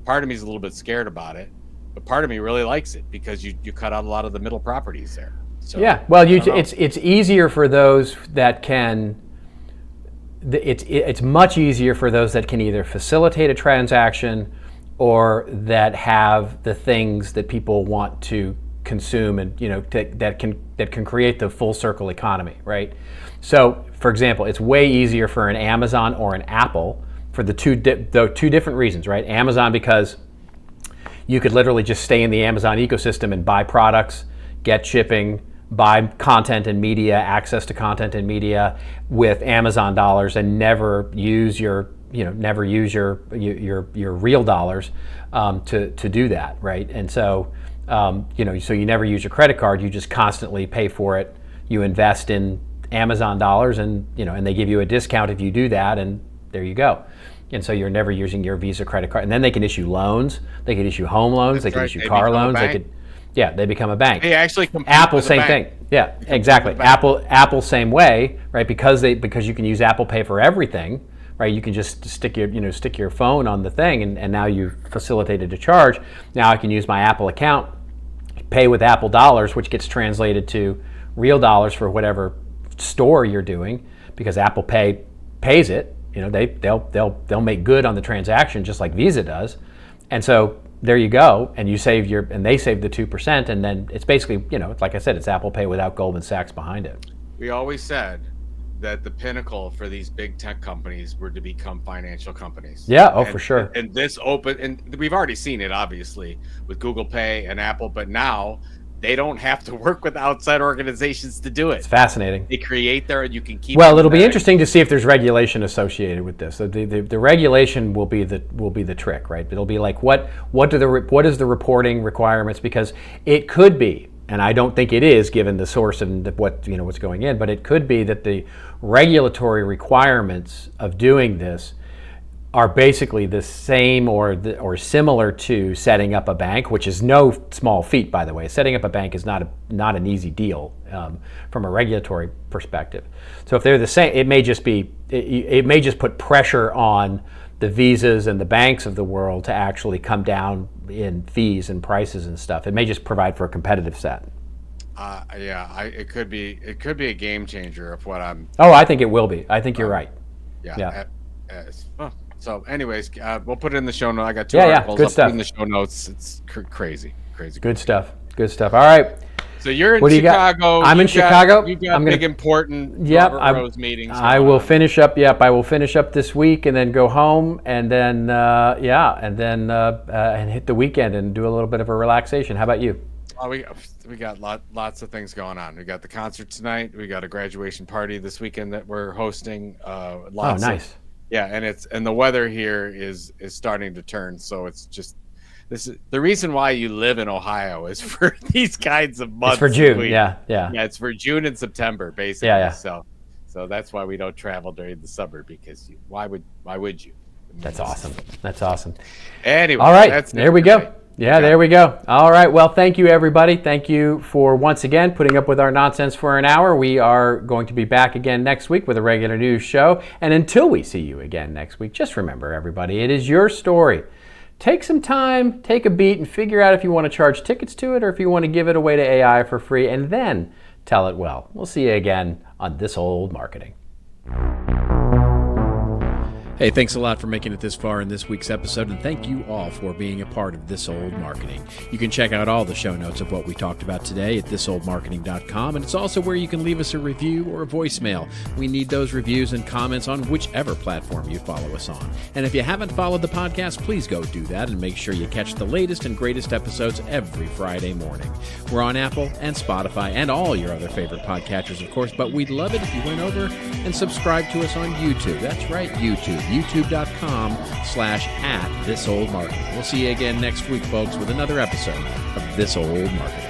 Part of me is a little bit scared about it, but part of me really likes it because you cut out a lot of the middle properties there. So, yeah, well, it's easier for those that can. It's much easier for those that can either facilitate a transaction or that have the things that people want to consume, and that can create the full circle economy, right? So, for example, it's way easier for an Amazon or an Apple for the two different reasons, right? Amazon, because you could literally just stay in the Amazon ecosystem and buy products, get shipping, buy content and media, access to content and media with Amazon dollars, and never use your real dollars to do that, right? And so so you never use your credit card. You just constantly pay for it. You invest in Amazon dollars, and they give you a discount if you do that, and there you go. And so you're never using your Visa credit card. And then they can issue loans. They can issue home loans. They can issue car loans. They become a bank. They actually Apple, same thing. Yeah, exactly. Apple, same way, right? Because you can use Apple Pay for everything, right? You can just stick your phone on the thing, and now you've facilitated a charge. Now I can use my Apple account, pay with Apple dollars, which gets translated to real dollars for whatever store you're doing, because Apple Pay pays it. They'll make good on the transaction just like Visa does. And so there you go, and you save and they save the 2%, and then it's basically, like I said, it's Apple Pay without Goldman Sachs behind it. We always said that the pinnacle for these big tech companies were to become financial companies. Yeah, for sure. And we've already seen it, obviously, with Google Pay and Apple, but now they don't have to work with outside organizations to do it. It's fascinating. They create you can keep. Well, it'll be interesting to see if there's regulation associated with this. So the regulation will be the trick, right? It'll be like what is the reporting requirements, because it could be, and I don't think it is given the source and what's going in, but it could be that the regulatory requirements of doing this are basically the same or similar to setting up a bank, which is no small feat, by the way. Setting up a bank is not an easy deal from a regulatory perspective. So if they're the same, it may just put pressure on the Visas and the banks of the world to actually come down in fees and prices and stuff. It may just provide for a competitive set. It could be a game changer of what I'm. Oh, I think it will be. I think you're right. Yeah. So, anyways, we'll put it in the show notes. I got 2 articles good stuff in the show notes. It's crazy. Good stuff. All right. So you're in Chicago. I'm in Chicago. You got big important Rose meetings. I will finish up. Yep, I will finish up this week and then go home and then and hit the weekend and do a little bit of a relaxation. How about you? We got lots of things going on. We got the concert tonight. We got a graduation party this weekend that we're hosting. Nice. And the weather here is starting to turn. So it's just this is the reason why you live in Ohio is for these kinds of months. It's for June. Yeah. It's for June and September basically. Yeah. So that's why we don't travel during the summer, because why would you? That's awesome. Anyway, all right. There we go. Yeah, there we go. All right. Well, thank you, everybody. Thank you for once again putting up with our nonsense for an hour. We are going to be back again next week with a regular news show. And until we see you again next week, just remember, everybody, it is your story. Take some time, take a beat, and figure out if you want to charge tickets to it or if you want to give it away to AI for free, and then tell it well. We'll see you again on This Old Marketing. Hey, thanks a lot for making it this far in this week's episode, and thank you all for being a part of This Old Marketing. You can check out all the show notes of what we talked about today at thisoldmarketing.com, and it's also where you can leave us a review or a voicemail. We need those reviews and comments on whichever platform you follow us on. And if you haven't followed the podcast, please go do that and make sure you catch the latest and greatest episodes every Friday morning. We're on Apple and Spotify and all your other favorite podcatchers, of course, but we'd love it if you went over and subscribed to us on YouTube. That's right, YouTube. youtube.com/@thisoldmarketing. We'll see you again next week, folks, with another episode of This Old Marketing.